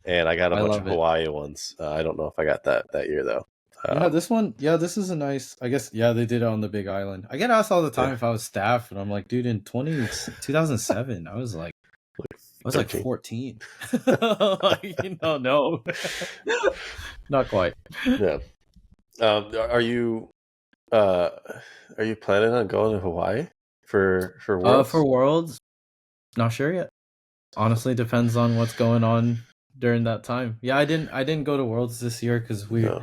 and I got a I bunch of love it. Hawaii ones. I don't know if I got that year though. Yeah, this one. Yeah, this is a nice. I guess. Yeah, they did it on the Big Island. I get asked all the time Yeah, if I was staff, and I'm like, dude, in 2007, I was like 13. 14. Like, no, not quite. Yeah. Are you planning on going to Hawaii for Worlds? For Worlds, not sure yet. Honestly, depends on what's going on during that time. Yeah, I didn't go to Worlds this year because No.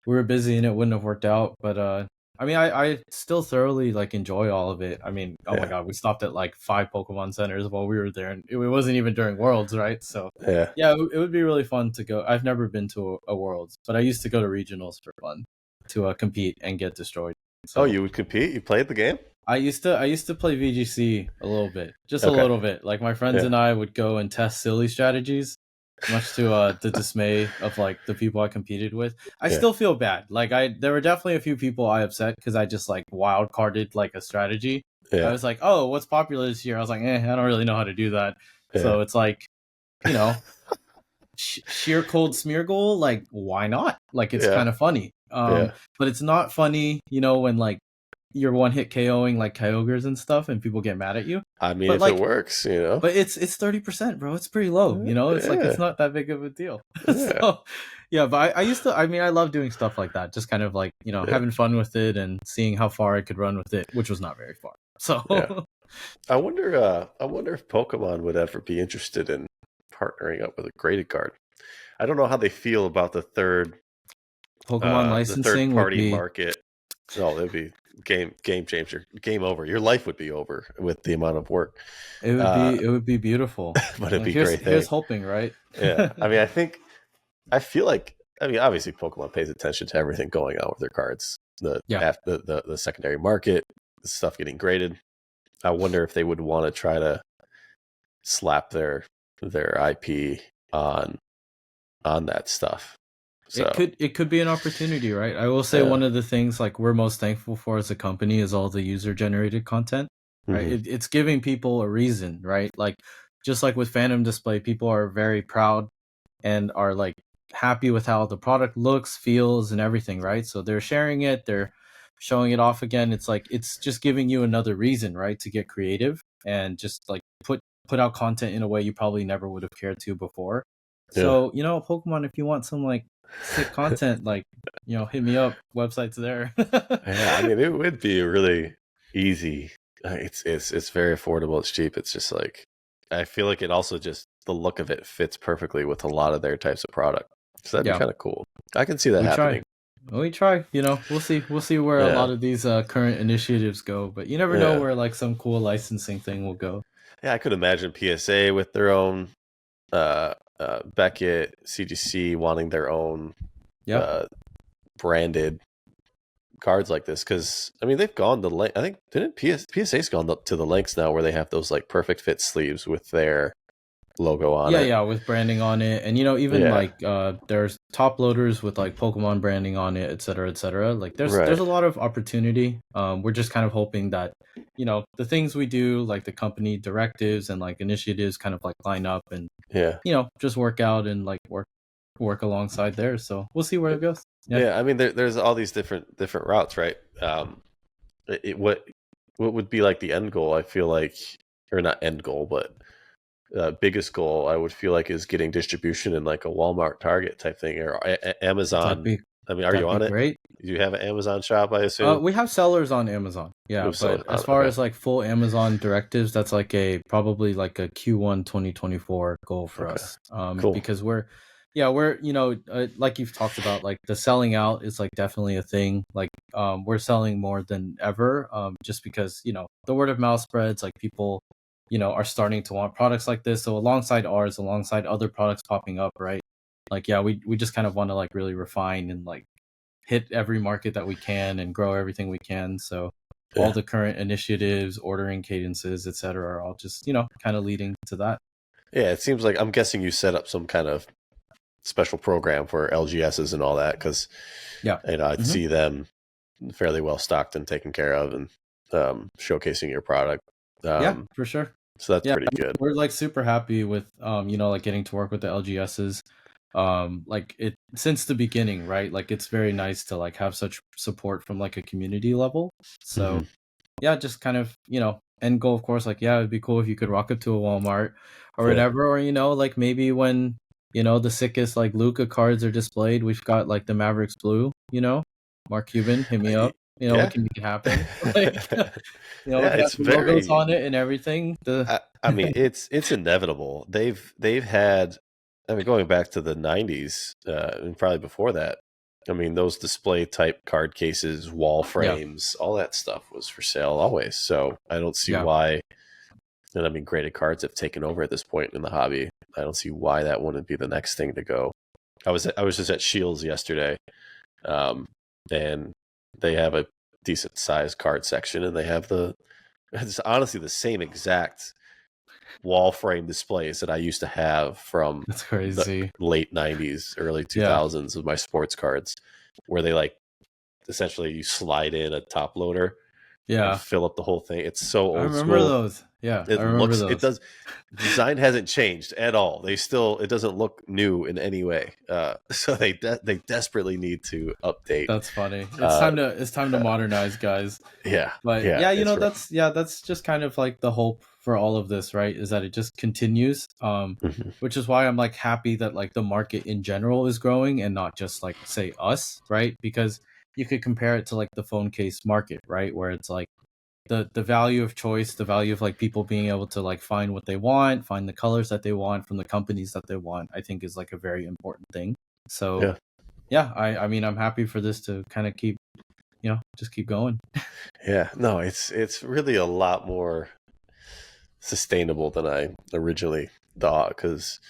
we were busy and it wouldn't have worked out. But I mean, I still thoroughly like enjoy all of it. I mean, oh my Yeah. god, we stopped at like 5 Pokemon centers while we were there, and it wasn't even during Worlds, right? So Yeah. yeah, it would be really fun to go. I've never been to a Worlds, but I used to go to regionals for fun to compete and get destroyed. Oh, So you would compete? You played the game? I used to play VGC a little bit, just a Okay. little bit. Like my friends Yeah. and I would go and test silly strategies, much to the dismay of like the people I competed with. I Yeah. still feel bad. Like there were definitely a few people I upset because I just like wild carded like a strategy. I Yeah. was like, oh, what's popular this year? I was like, I don't really know how to do that. So Yeah. it's like, you know, sheer cold smear goal. Like, why not? Like, it's Yeah. kind of funny. Yeah. But it's not funny, when like you're one hit KOing like Kyogres and stuff, and people get mad at you. I mean, But if like, it works, you know. but it's 30%, bro. It's pretty low. It's like Yeah. it's not that big of a deal. Yeah. So yeah, but I used to. I mean, I love doing stuff like that. Just kind of like Yeah. having fun with it and seeing how far I could run with it, which was not very far. So Yeah. I wonder if Pokemon would ever be interested in partnering up with a graded card. I don't know how they feel about the third Pokemon the licensing third would party be market. Oh, it'd be game changer. Game over. Your life would be over with the amount of work. it would be beautiful. But it'd Like, be a great here's thing. hoping, right? Yeah. I mean, I feel like obviously Pokemon pays attention to everything going on with their cards. The secondary market, the stuff getting graded. I wonder if they would want to try to slap their their IP on that stuff. So It could be an opportunity, right? I will say one of the things like we're most thankful for as a company is all the user generated content, right? mhm. It's giving people a reason, right? Like just like with Phantom Display, people are very proud and are like happy with how the product looks, feels, and everything, right? So they're sharing it, they're showing it off again. It's like it's just giving you another reason, right, to get creative and just like put out content in a way you probably never would have cared to before. Yeah. So, Pokemon, if you want some like sick content, like, hit me up. Website's there. Yeah, I mean, it would be really easy. It's very affordable. It's cheap. It's just like I feel like it also just the look of it fits perfectly with a lot of their types of product. So that'd be Yeah, kind of cool. I can see that we happening. try. We try. We'll see. We'll see where a Yeah, lot of these current initiatives go, but you never know yeah, where like some cool licensing thing will go. yeah. I could imagine PSA with their own, Beckett, CGC wanting their own Yeah, uh, branded cards like this because I mean they've gone the length. I think didn't PSA's gone to the lengths now where they have those like perfect fit sleeves with their logo on yeah, it. yeah, with branding on it, and even Yeah, like there's top loaders with like Pokemon branding on it, et cetera, et cetera. Like there's right. a lot of opportunity. We're just kind of hoping that the things we do, like the company directives and like initiatives, kind of like line up and Yeah, just work out and like work alongside there. So we'll see where it goes. Yeah, yeah. I mean, there's all these different routes, right? What would be like the end goal? I feel like, or not end goal, but biggest goal I would feel like is getting distribution in like a Walmart, Target type thing, or that'd Amazon. be I mean, are you that'd be on it? great. Do you have an Amazon shop? I assume. We have sellers on Amazon, yeah, Move sellers but on as it. far Okay, as like full Amazon directives, that's like probably like a Q1 2024 goal for okay, us. cool. Because we're like you've talked about, like the selling out is like definitely a thing. Like we're selling more than ever, just because the word of mouth spreads, like people are starting to want products like this. So alongside ours, alongside other products popping up, right? Like yeah, we just kind of want to like really refine and like hit every market that we can and grow everything we can. So all Yeah, the current initiatives, ordering cadences, etc., are all just kind of leading to that. yeah. It seems like I'm guessing you set up some kind of special program for LGSs and all that because Yeah. I'd Hmm. see them fairly well stocked and taken care of and showcasing your product. Yeah, Um, for sure. so that's Yeah, pretty good. we're like super happy with like getting to work with the LGSs. Like it since the beginning, right? Like it's very nice to like have such support from like a community level. So Hmm. yeah, just kind of, end goal, of course, like, yeah, it'd be cool if you could rock up to a Walmart or Yeah. whatever, or, like maybe when, the sickest like Luca cards are displayed, we've got like the Mavericks Blue, Mark Cuban, hit me up, we Yeah. can make it happen. Like, Yeah, we got it's the logos very on it and everything. I mean, it's inevitable. They've had I mean going back to the 90s and probably before that. I mean, those display type card cases, wall Yeah, frames, all that stuff was for sale always. So, I don't see yeah, why and I mean graded cards have taken over at this point in the hobby. I don't see why that wouldn't be the next thing to go. I was just at Shields yesterday. Um, and they have a decent sized card section and they have it's honestly the same exact wall frame displays that I used to have from that's the crazy. late 90s, early Yeah, 2000s of my sports cards, where they like essentially you slide in a top loader and yeah, fill up the whole thing. It's so I old remember school. those. Yeah, I remember It those. does, design hasn't changed at all. It doesn't look new in any way. So they desperately need to update. That's funny. Uh, It's time to modernize, guys. yeah, But yeah, yeah, it's rough. that's just kind of like the hope for all of this, right? Is that it just continues. Mhm. Which is why I'm like happy that like the market in general is growing and not just like say us, right? Because you could compare it to like the phone case market, right? Where it's like the value of choice, the value of like people being able to like find what they want, find the colors that they want from the companies that they want, I think is like a very important thing. So Yeah, yeah, I mean I'm happy for this to kind of keep, just keep going. yeah. No, it's really a lot more sustainable than I originally thought. Because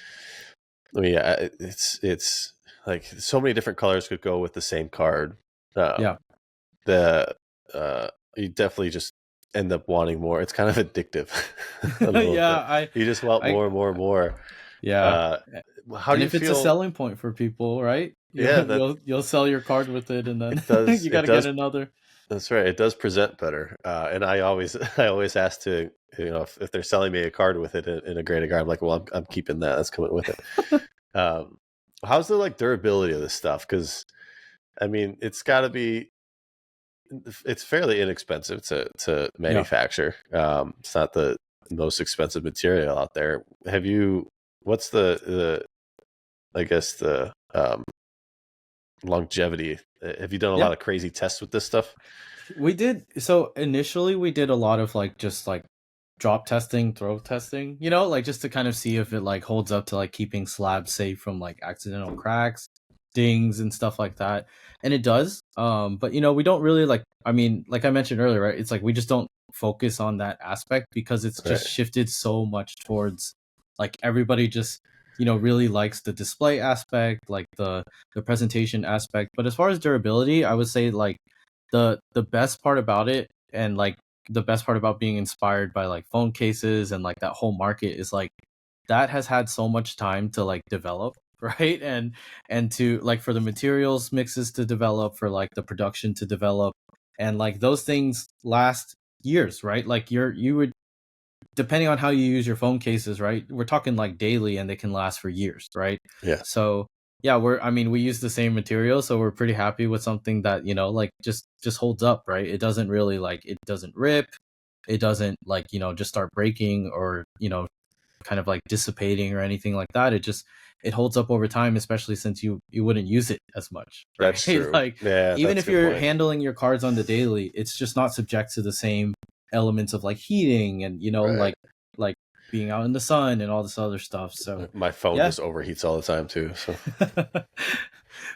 I mean, yeah, it's like so many different colors could go with the same card. Yeah. The you definitely just end up wanting more. It's kind of addictive a little bit. Yeah, You just want I more and more and more. yeah. How And do you if it's a feel? selling point for people, right? Yeah, You'll sell your card with it, and then it does. you got It to get does. another. That's right. It does present better. And I always, I always ask to, if they're selling me a card with it in a graded card, I'm like, well, I'm keeping that. That's coming with it. How's the like durability of this stuff? Because I mean, it's fairly inexpensive to Yeah. manufacture. It's not the most expensive material out there. What's I guess the longevity? Have you done a Yeah. lot of crazy tests with this stuff? We did. So initially, we did a lot of like just like drop testing, throw testing, like just to kind of see if it like holds up to like keeping slabs safe from like accidental cracks, dings, and stuff like that. And it does. But we don't really like, I mean, like I mentioned earlier, right? It's like we just don't focus on that aspect because it's Right. just shifted so much towards like everybody just really likes the display aspect, like the presentation aspect. But as far as durability, I would say like the best part about it, and like the best part about being inspired by like phone cases and like that whole market, is like that has had so much time to like develop, right? And to like for the materials mixes to develop, for like the production to develop, and like those things last years, right? Like you would, depending on how you use your phone cases, right? We're talking like daily, and they can last for years, right? Yeah. So yeah, we use the same material, so we're pretty happy with something that like just holds up, right? It doesn't really like, it doesn't rip, it doesn't like just start breaking, or kind of like dissipating or anything like that. It holds up over time, especially since you wouldn't use it as much, right? That's true. Like Yeah, even that's a if good you're point. handling your cards on the daily, it's just not subject to the same elements of like heating and Right. like being out in the sun and all this other stuff. So My phone yeah. just overheats all the time too. So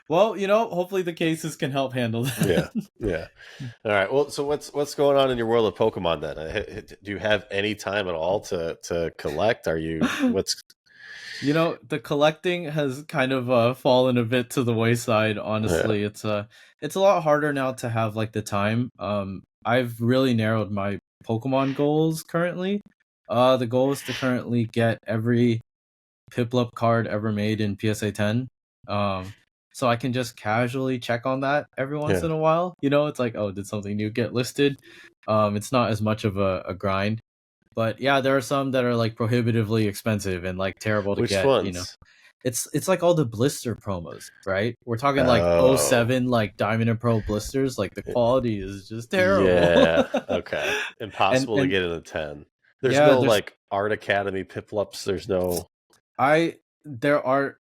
Well, hopefully the cases can help handle yeah, that. yeah. All right. Well, so what's going on in your world of Pokemon then? Do you have any time at all to collect? Are you what's The collecting has kind of fallen a bit to the wayside, yeah. honestly. It's a lot harder now to have like the time. I've really narrowed my Pokemon goals currently. The goal is to currently get every Piplup card ever made in PSA 10. So I can just casually check on that every once Yeah. in a while. It's like, oh, did something new get listed? It's not as much of a grind. But yeah, there are some that are like prohibitively expensive and like terrible to Which get. ones? It's like all the blister promos, right? We're talking like Oh. '07 like Diamond and Pearl blisters, like the quality is just terrible. Yeah. Okay. and Impossible to and get in a 10. There's yeah, no like Art Academy Piplups. There's no I there are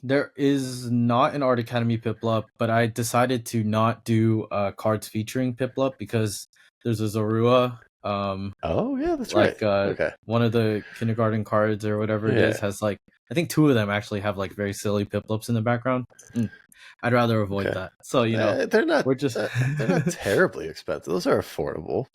there is not an Art Academy Piplup, but I decided to not do cards featuring Piplup because there's a Zorua, Oh, yeah, that's right. like Okay. one of the kindergarten cards or whatever it is Yeah. has like, I think two of them actually have like very silly Piplups in the background. I'd rather avoid Okay. that. So They're not we're just they're not terribly expensive. Those are affordable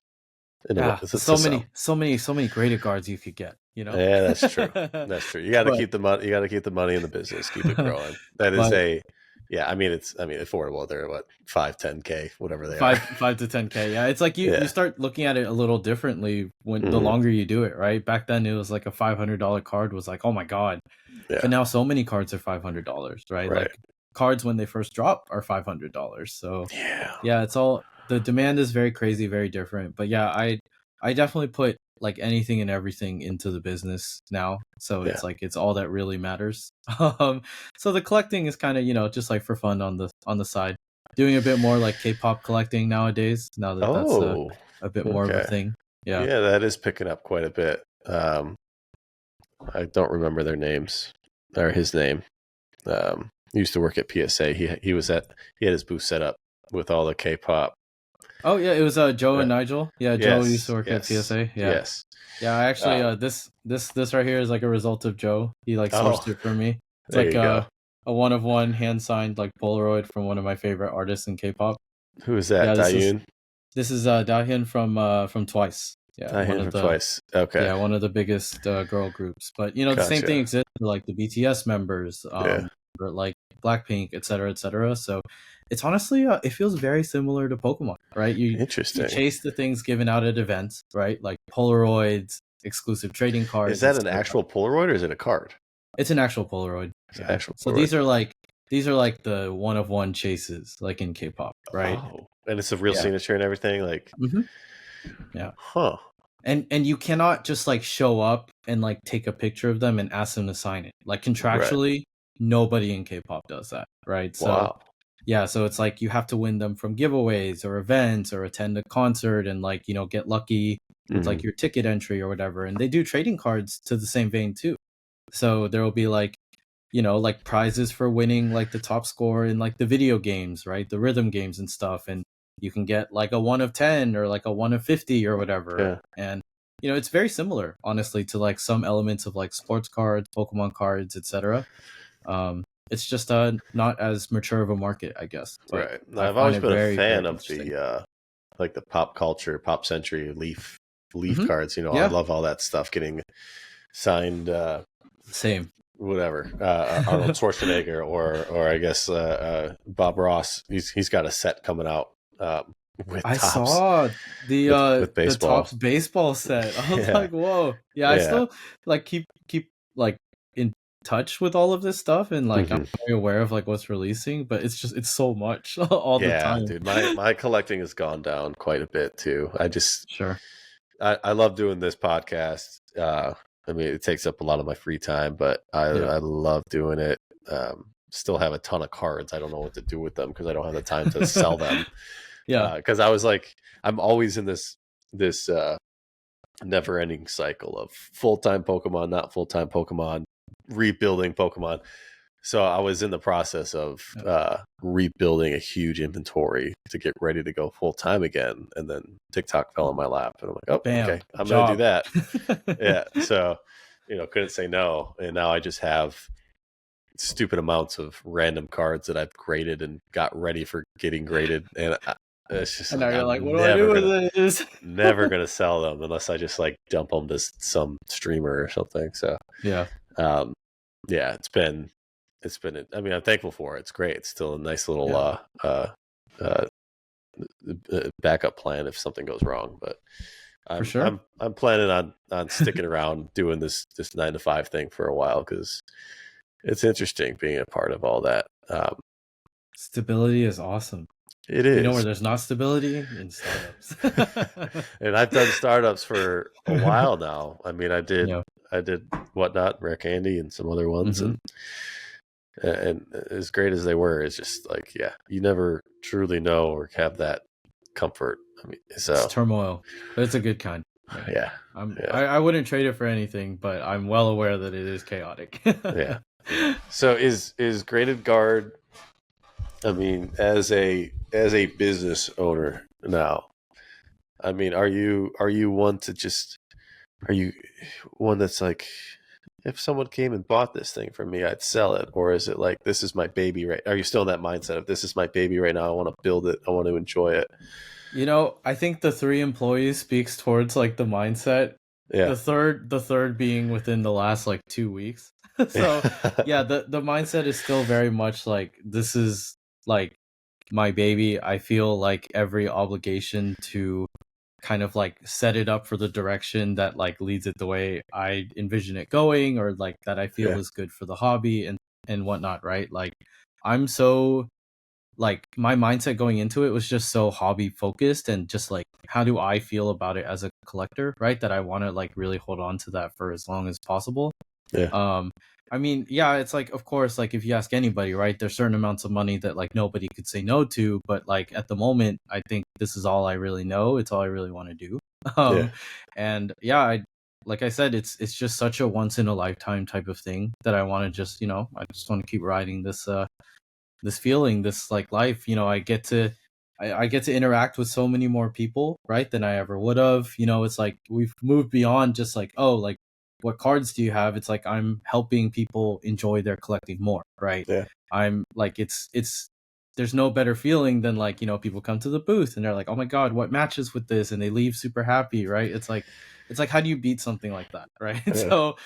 in a way. yeah, To so some. many graded cards you could get. Yeah, that's true. That's true. You got to But keep the money. You got to keep the money in the business. Keep it growing. That is but yeah. I mean, affordable. They're what 5-10K, whatever they are. 5 to 10K. Yeah, it's like you Yeah. start looking at it a little differently when the Mhm. longer you do it, right? Back then it was like a $500 card was like, oh my god. Yeah. But now so many cards are $500, right? Right. Like cards when they first drop are $500. So Yeah. yeah, it's all, the demand is very crazy, very different. But yeah, I definitely put like anything and everything into the business now. So Yeah. it's like it's all that really matters. So the collecting is kind of, just like for fun on the side. Doing a bit more like K-pop collecting nowadays, now that that's Oh. a bit more of a Okay. thing. Yeah. Yeah, that is picking up quite a bit. I don't remember their names or his name. He used to work at PSA. He had his booth set up with all the K-pop. Oh yeah, it was Joe and Nigel. Yeah, Joe used to work at PSA. Yeah. Yes. Yeah, I actually this right here is like a result of Joe. He like sourced Oh, it for me. It's there like you go. a one of one hand signed like Polaroid from one of my favorite artists in K-pop. Who is that? Yeah, Dayun? this is Dahyun from Twice. Yeah, one Dayun of from the Twice. Okay. one of the biggest girl groups. But the same thing Gotcha. exists for like the BTS members, Yeah. or like Blackpink, etc., etc. So it's honestly it feels very similar to Pokemon, right? You Interesting. chase the things given out at events, right? Like Polaroids, exclusive trading cards. Is that an etc. actual Polaroid or is it a card? It's an actual Polaroid. It's an Yeah. actual So Polaroid. these are like the one of one chases, like in K-pop, right? Oh, and it's a real Yeah. signature and everything. Like, Yeah. huh? And you cannot just like show up and like take a picture of them and ask them to sign it. Like contractually, nobody in K-pop does that, right? So Wow. yeah, so it's like you have to win them from giveaways or events or attend a concert and like, you know, get lucky with like your ticket entry or whatever. And they do trading cards to the same vein too. So there will be like, you know, like prizes for winning like the top score in like the video games, right? The rhythm games and stuff. And you can get like a 1 of 10 or like a 1 of 50 or whatever. Yeah. And, you know, it's very similar, honestly, to like some elements of like sports cards, Pokemon cards, etc. It's just not as mature of a market, I guess. But Right. I I've find always it been a very, fan very of interesting. the like the pop culture, pop century leaf cards. You know, I Yeah. love all that stuff getting signed. Same. Whatever, Arnold Schwarzenegger or I guess Bob Ross. He's got a set coming out with I Topps. saw the baseball. Topps baseball set. I was Yeah. like, whoa. Yeah, I still like keep like in touch with all of this stuff and like I'm very aware of like what's releasing, but it's so much all the time. Dude, my collecting has gone down quite a bit too. I just I love doing this podcast. I mean, it takes up a lot of my free time, but I love doing it. Still have a ton of cards. I don't know what to do with them because I don't have the time to sell them. Because I was like, I'm always in this never-ending cycle of full-time Pokemon, not full-time Pokemon, rebuilding Pokemon. So I was in the process of rebuilding a huge inventory to get ready to go full-time again. And then TikTok fell in my lap. And I'm like, oh, bam, okay, I'm going to do that. Yeah. So, you know, couldn't say no. And now I just have stupid amounts of random cards that I've graded and got ready for getting graded. And it's just and like, now you're I'm like, what do I do with this? never going to sell them unless I just like dump them to some streamer or something. So, yeah, it's been, I mean, I'm thankful for it. It's great. It's still a nice little backup plan if something goes wrong. But I'm planning on sticking around doing this 9 to 5 thing for a while because it's interesting being a part of all that. Stability is awesome. It is. You know where there's not stability? In startups. And I've done startups for a while now. I mean, I did Whatnot, Rare Candy, and some other ones, and as great as they were, it's just like, you never truly know or have that comfort. I mean, so it's turmoil, but it's a good kind. Yeah. I wouldn't trade it for anything, but I'm well aware that it is chaotic. So is Graded Guard, I mean, as a business owner now, I mean, are you one to just, are you one that's like, if someone came and bought this thing from me, I'd sell it? Or is it like, this is my baby, right? Are you still in that mindset of, this is my baby right now, I want to build it, I want to enjoy it? You know, I think the 3 employees speaks towards like the mindset. The third being within the last like 2 weeks. So the mindset is still very much like, this is like my baby. I feel like every obligation to kind of like set it up for the direction that like leads it the way I envision it going, or like that I feel is good for the hobby and whatnot, right? Like I'm so like, my mindset going into it was just so hobby focused and just like, how do I feel about it as a collector, right? That I want to like really hold on to that for as long as possible. I mean, it's like, of course, like if you ask anybody, right, there's certain amounts of money that like nobody could say no to, but like at the moment, I think this is all I really know. It's all I really want to do. And like I said, it's just such a once in a lifetime type of thing that I want to just, you know, I just want to keep riding this this feeling, this like life. You know, I get to interact with so many more people, right, than I ever would have. You know, it's like we've moved beyond just like, oh, like what cards do you have? It's like I'm helping people enjoy their collecting more, right? I'm like, it's there's no better feeling than like, people come to the booth and they're like, oh my God, what matches with this? And they leave super happy, right? It's like, how do you beat something like that, right? Yeah. So,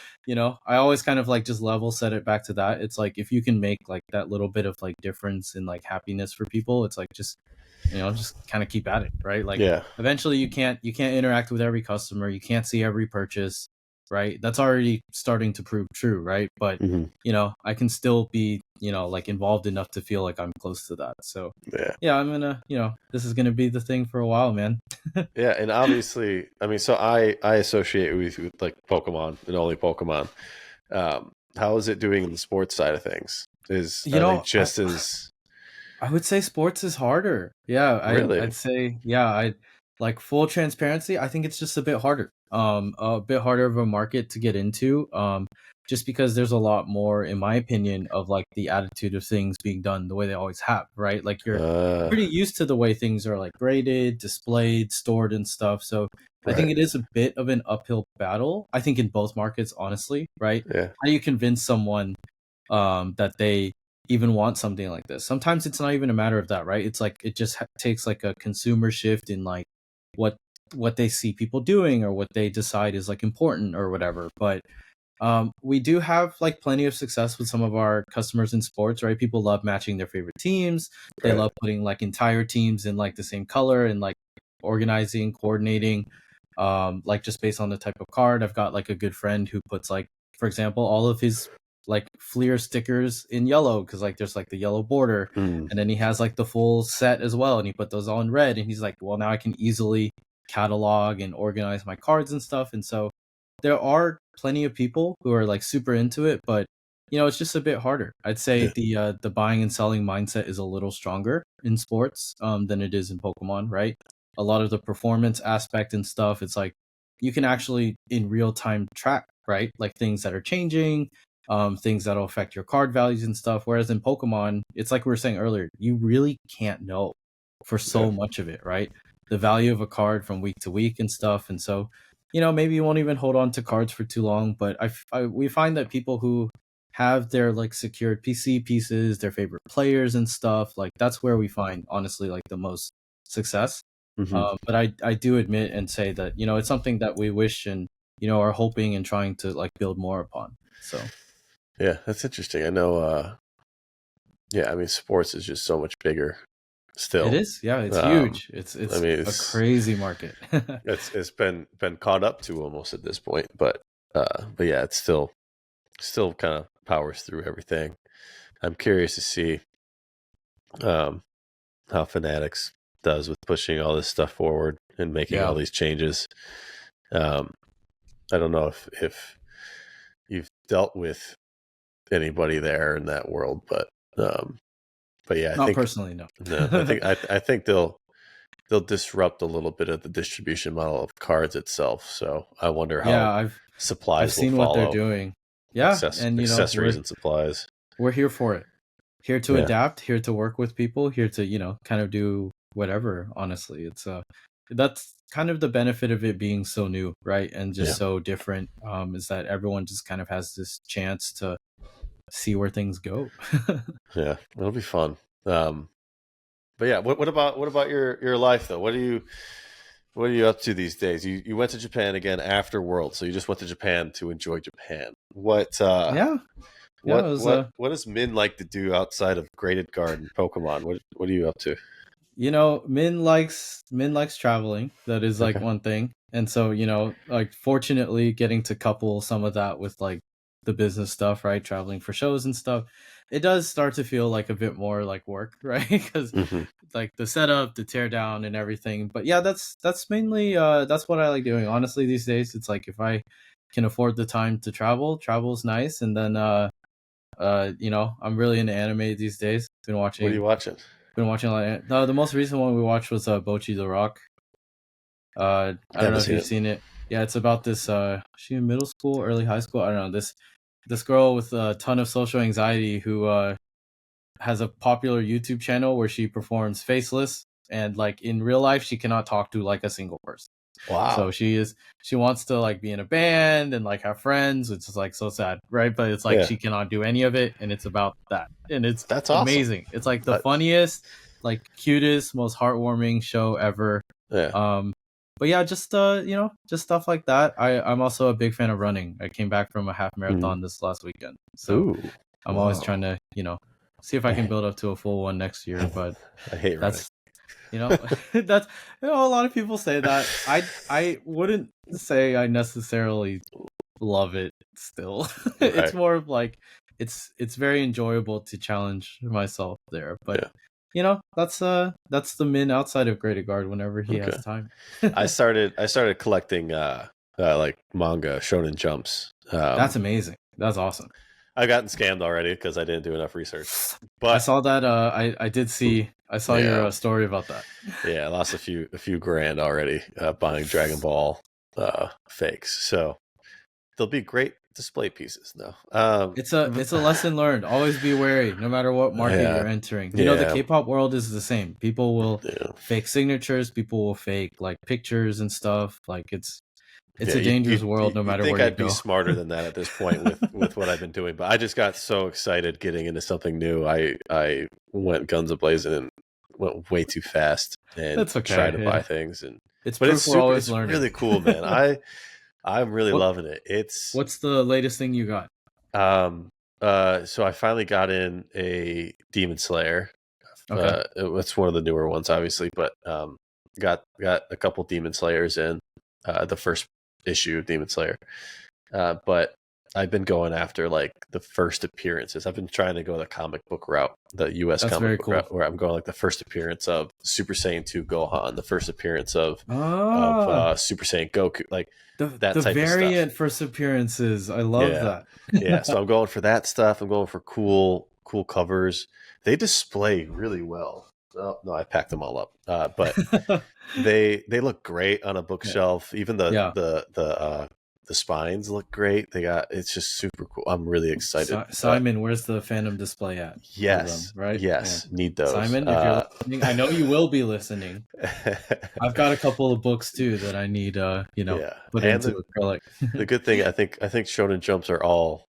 I always kind of like just level set it back to that. It's like, if you can make like that little bit of like difference in like happiness for people, it's like, just kind of keep at it, right? Like, Yeah. eventually you can't interact with every customer, you can't see every purchase, right? That's already starting to prove true, right? But Hmm. I can still be, like involved enough to feel like I'm close to that. So Yeah. yeah, I'm gonna, this is gonna be the thing for a while, man. Yeah, and obviously, I mean, so I associate with like Pokemon and only Pokemon. How is it doing in the sports side of things? You Are they know, just as I would say sports is harder. Yeah, I'd really? say, yeah, I like full transparency. I think it's just a bit harder. A bit harder of a market to get into. Just because there's a lot more, in my opinion, of like the attitude of things being done the way they always have, right? Like you're Uh, pretty used to the way things are like graded, displayed, stored, and stuff. So I think right. it is a bit of an uphill battle. I think in both markets, honestly, right? Yeah. How do you convince someone that they even want something like this? Sometimes it's not even a matter of that, right? It's like it just takes like a consumer shift in like what what they see people doing or what they decide is like important or whatever. But we do have like plenty of success with some of our customers in sports, right? People love matching their favorite teams. They Right. love putting like entire teams in like the same color and like organizing, coordinating, like just based on the type of card. I've got like a good friend who puts like, for example, all of his like Fleer stickers in yellow because like there's like the yellow border, Mm, and then he has like the full set as well, and he put those all in red, and he's like, well, now I can easily catalog and organize my cards and stuff. And so there are plenty of people who are like super into it, but it's just a bit harder. I'd say yeah. the buying and selling mindset is a little stronger in sports than it is in Pokemon, right? A lot of the performance aspect and stuff, it's like you can actually in real time track, right? Like things that are changing, things that'll affect your card values and stuff. Whereas in Pokemon, it's like we were saying earlier, you really can't know for Yeah. so much of it, right? The value of a card from week to week and stuff. And so maybe you won't even hold on to cards for too long. But we find that people who have their like secured PC pieces, their favorite players and stuff, like that's where we find honestly like the most success. Hmm. But I do admit and say that it's something that we wish and are hoping and trying to like build more upon. So Yeah, that's interesting. I know. Yeah, I mean, sports is just so much bigger it still. is, yeah, it's Um, huge. It's I it's mean, a crazy market. it's been caught up to almost at this point, but yeah, it's still kind of powers through everything. I'm curious to see um, how Fanatics does with pushing all this stuff forward and making all Yeah. these changes. Um, I don't know if you've dealt with anybody there in that world, but yeah, I Not think personally, no. no, I think they'll disrupt a little bit of the distribution model of cards itself. So I wonder Yeah, how I've supplies will seen what they're follow, doing. Yeah, and accessories and supplies. we're here for it. Here to Yeah, adapt, here to work with people, here to, kind of do whatever, honestly. It's that's kind of the benefit of it being so new, right? And just yeah, so different, is that everyone just kind of has this chance to see where things go. yeah. It'll be fun. Um, but yeah, what about your life though? What are you up to these days? You went to Japan again after World, so you just went to Japan to enjoy Japan. What Yeah, yeah, it what was what what does Min like to do outside of graded guard and Pokemon? What are you up to? Min likes traveling. That is like Okay. one thing. And so, like fortunately getting to couple some of that with like the business stuff, right? Traveling for shows and stuff. It does start to feel like a bit more like work, right? Cuz Hmm. like the setup, the tear down and everything. But yeah, that's mainly that's what I like doing. Honestly, these days it's like if I can afford the time to travel's nice. And then I'm really into anime these days. What are you watching? Been watching a lot. The most recent one we watched was Bochi the Rock. I I don't know haven't if seen you've it. seen it. Yeah, it's about this. She in middle school, early high school. I don't know this girl with a ton of social anxiety who has a popular YouTube channel where she performs faceless, and like in real life she cannot talk to like a single person. Wow. So she wants to like be in a band and like have friends, which is like so sad, right? But it's like Yeah. she cannot do any of it, and it's about that, and it's That's awesome. amazing. It's like the funniest, like cutest, most heartwarming show ever. Yeah. But yeah, just just stuff like that. I'm also a big fan of running. I came back from a half marathon this last weekend, so Ooh. I'm always trying to see if I can build up to a full one next year. But I hate running. that's that's a lot of people say that. I wouldn't say I necessarily love it still. It's more of like it's very enjoyable to challenge myself there. But that's the Min outside of Greater Guard whenever he has time. I started collecting like manga Shonen Jumps. That's amazing. That's awesome. I've gotten scammed already because I didn't do enough research. But I saw that. I did see. I saw your story about that. Yeah, I lost a few grand already buying Dragon Ball fakes. So they'll be great display pieces now. It's a lesson learned. Always be wary, no matter what market you're entering. You know, the K-pop world is the same. People will fake signatures. People will fake like pictures and stuff. Like it's a dangerous world, no matter where you go. I'd be smarter than that at this point with what I've been doing, but I just got so excited getting into something new. I went guns a-blazing and went way too fast and tried to buy things. And it's learning. Really cool, man. I'm really loving it. What's the latest thing you got? So I finally got in a Demon Slayer. Okay. It's one of the newer ones, obviously, but got a couple Demon Slayers in the first issue of Demon Slayer. But I've been going after like the first appearances. I've been trying to go the comic book route, the US comic book route, where I'm going like the first appearance of Super Saiyan 2 Gohan, the first appearance of Super Saiyan Goku, like that type variant of stuff. First appearances. I love that. Yeah, so I'm going for that stuff. I'm going for cool covers. They display really well. Oh, no, I packed them all up. But they look great on a bookshelf. Even the spines look great. It's just super cool. I'm really excited. Simon, where's the Phantom display at? Yes, right? Yes, need those. Simon, if you're listening, I know you will be listening. I've got a couple of books too that I need put into acrylic. The good thing, I think Shonen Jumps are all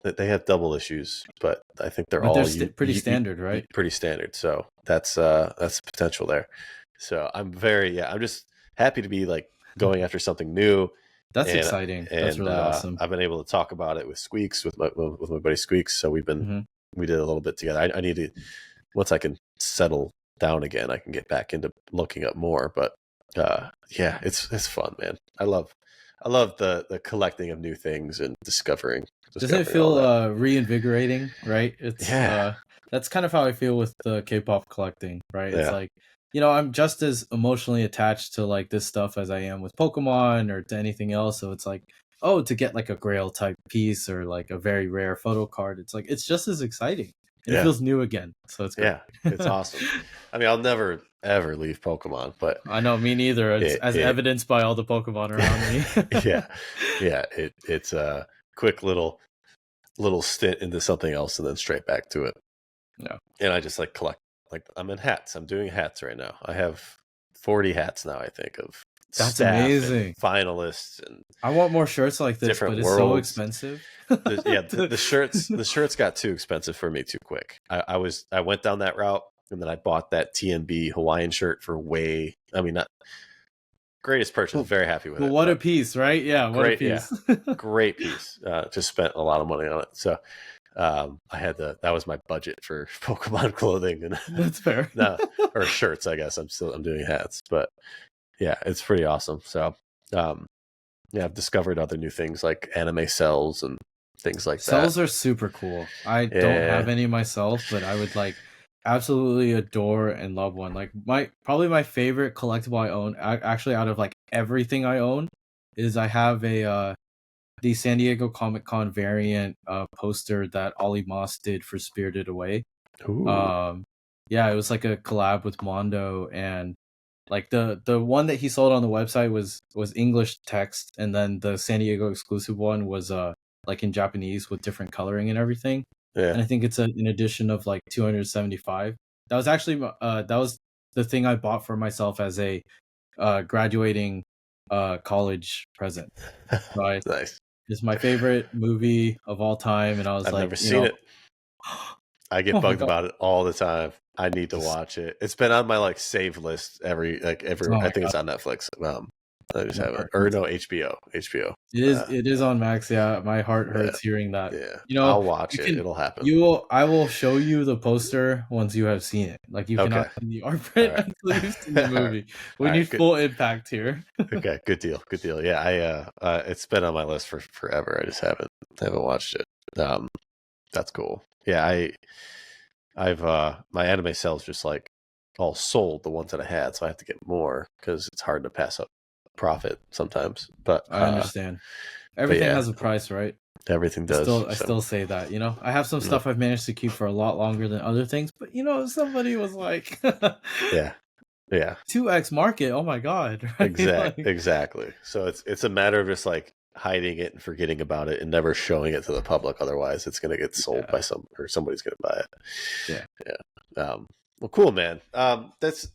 that they have double issues, but I think they're pretty standard, right? Pretty standard. So that's potential there. So I'm just happy to be like going after something new. That's exciting. That's really awesome. I've been able to talk about it with Squeaks, with my buddy Squeaks. So we did a little bit together. I need to, once I can settle down again, I can get back into looking up more. But it's fun, man. I love the collecting of new things and discovering. Doesn't it feel reinvigorating? Right? It's that's kind of how I feel with the K-pop collecting. Right? It's like, I'm just as emotionally attached to like this stuff as I am with Pokemon or to anything else. So it's like, to get like a Grail type piece or like a very rare photo card. It's like, it's just as exciting. It feels new again. So it's great. It's awesome. I mean, I'll never ever leave Pokemon, but I know, me neither. As evidenced by all the Pokemon around me. It's a quick little stint into something else and then straight back to it. Yeah. And I just like collect. Like I'm in hats. I'm doing hats right now. I have 40 hats now, I think, of that's amazing finalists, and I want more shirts like this, but it's so expensive. The shirts got too expensive for me too quick. I went down that route, and then I bought that TNB Hawaiian shirt for not greatest purchase. Very happy with it. What a piece, right? Yeah, what a piece. Great piece. Just spent a lot of money on it. So I had that was my budget for Pokemon clothing, and that's fair. Or shirts, I guess. I'm doing hats, but yeah, it's pretty awesome. So I've discovered other new things like anime cells and things like that. Cells are super cool. I don't have any myself, but I would like absolutely adore and love one. Like probably my favorite collectible I own, actually out of like everything I own, is I have the San Diego Comic-Con variant poster that Ollie Moss did for Spirited Away. Ooh. It was like a collab with Mondo, and like the one that he sold on the website was English text, and then the San Diego exclusive one was like in Japanese with different coloring and everything. Yeah. And I think it's an edition of like 275. That was actually that was the thing I bought for myself as a graduating college present. So Nice. it's my favorite movie of all time, and I was I've like, never seen it. I get oh my bugged god, about it all the time. I need to It's- watch it. It's been on my like save list every. oh I my think it's god, on Netflix. I just my haven't, heart or hurts. no, HBO. It is on Max. Yeah, my heart Yeah, hurts hearing that. yeah. You know, I'll watch it. It'll happen. I will show you the poster once you have seen it. Like you cannot Okay. see the art All print right. until you've seen the All right. movie. We All right. need Good. full impact here. Okay. Good deal. Good deal. Yeah. It's been on my list for forever. I just haven't watched it. That's cool. Yeah. I've my anime sales just like all sold the ones that I had, so I have to get more because it's hard to pass up profit sometimes. But I understand. Everything yeah, has a price, right? everything does. I still say that. You know, I have some stuff I've managed to keep for a lot longer than other things, but you know, somebody was like, Yeah, yeah, 2x market. Oh my god! Right? exactly. So it's a matter of just like hiding it and forgetting about it and never showing it to the public. Otherwise, it's gonna get sold by somebody's gonna buy it. Yeah. Well, cool, man. That's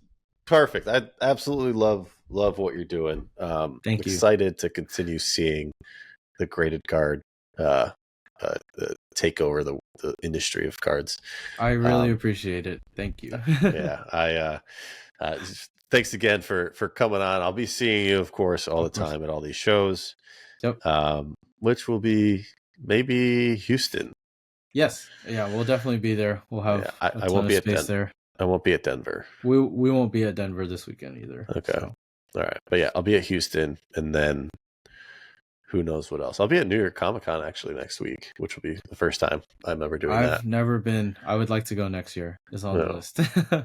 perfect. I absolutely love what you're doing. Thank you. Excited to continue seeing the graded card take over the industry of cards. I really appreciate it. Thank you. Yeah, thanks again for coming on. I'll be seeing you, of course, all the time at all these shows. Yep. Which will be maybe Houston. Yes. Yeah, we'll definitely be there. We'll have I won't be at there. I won't be at Denver. We won't be at Denver this weekend either. Okay. So. All right. But yeah, I'll be at Houston, and then who knows what else. I'll be at New York Comic Con actually next week, which will be the first time I'm ever doing that. I've never been. I would like to go next year. It's on the list.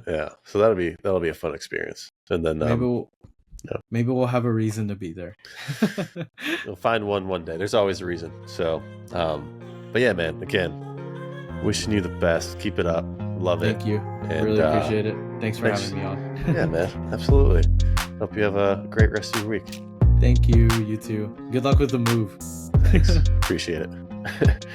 Yeah. So that'll be a fun experience. And then maybe we'll have a reason to be there. You'll find one day. There's always a reason. So but yeah, man, again, wishing you the best. Keep it up. Love it. Thank you. And, really appreciate it. Thanks for having me on. Yeah, man. Absolutely. Hope you have a great rest of your week. Thank you. You too. Good luck with the move. Thanks. Appreciate it.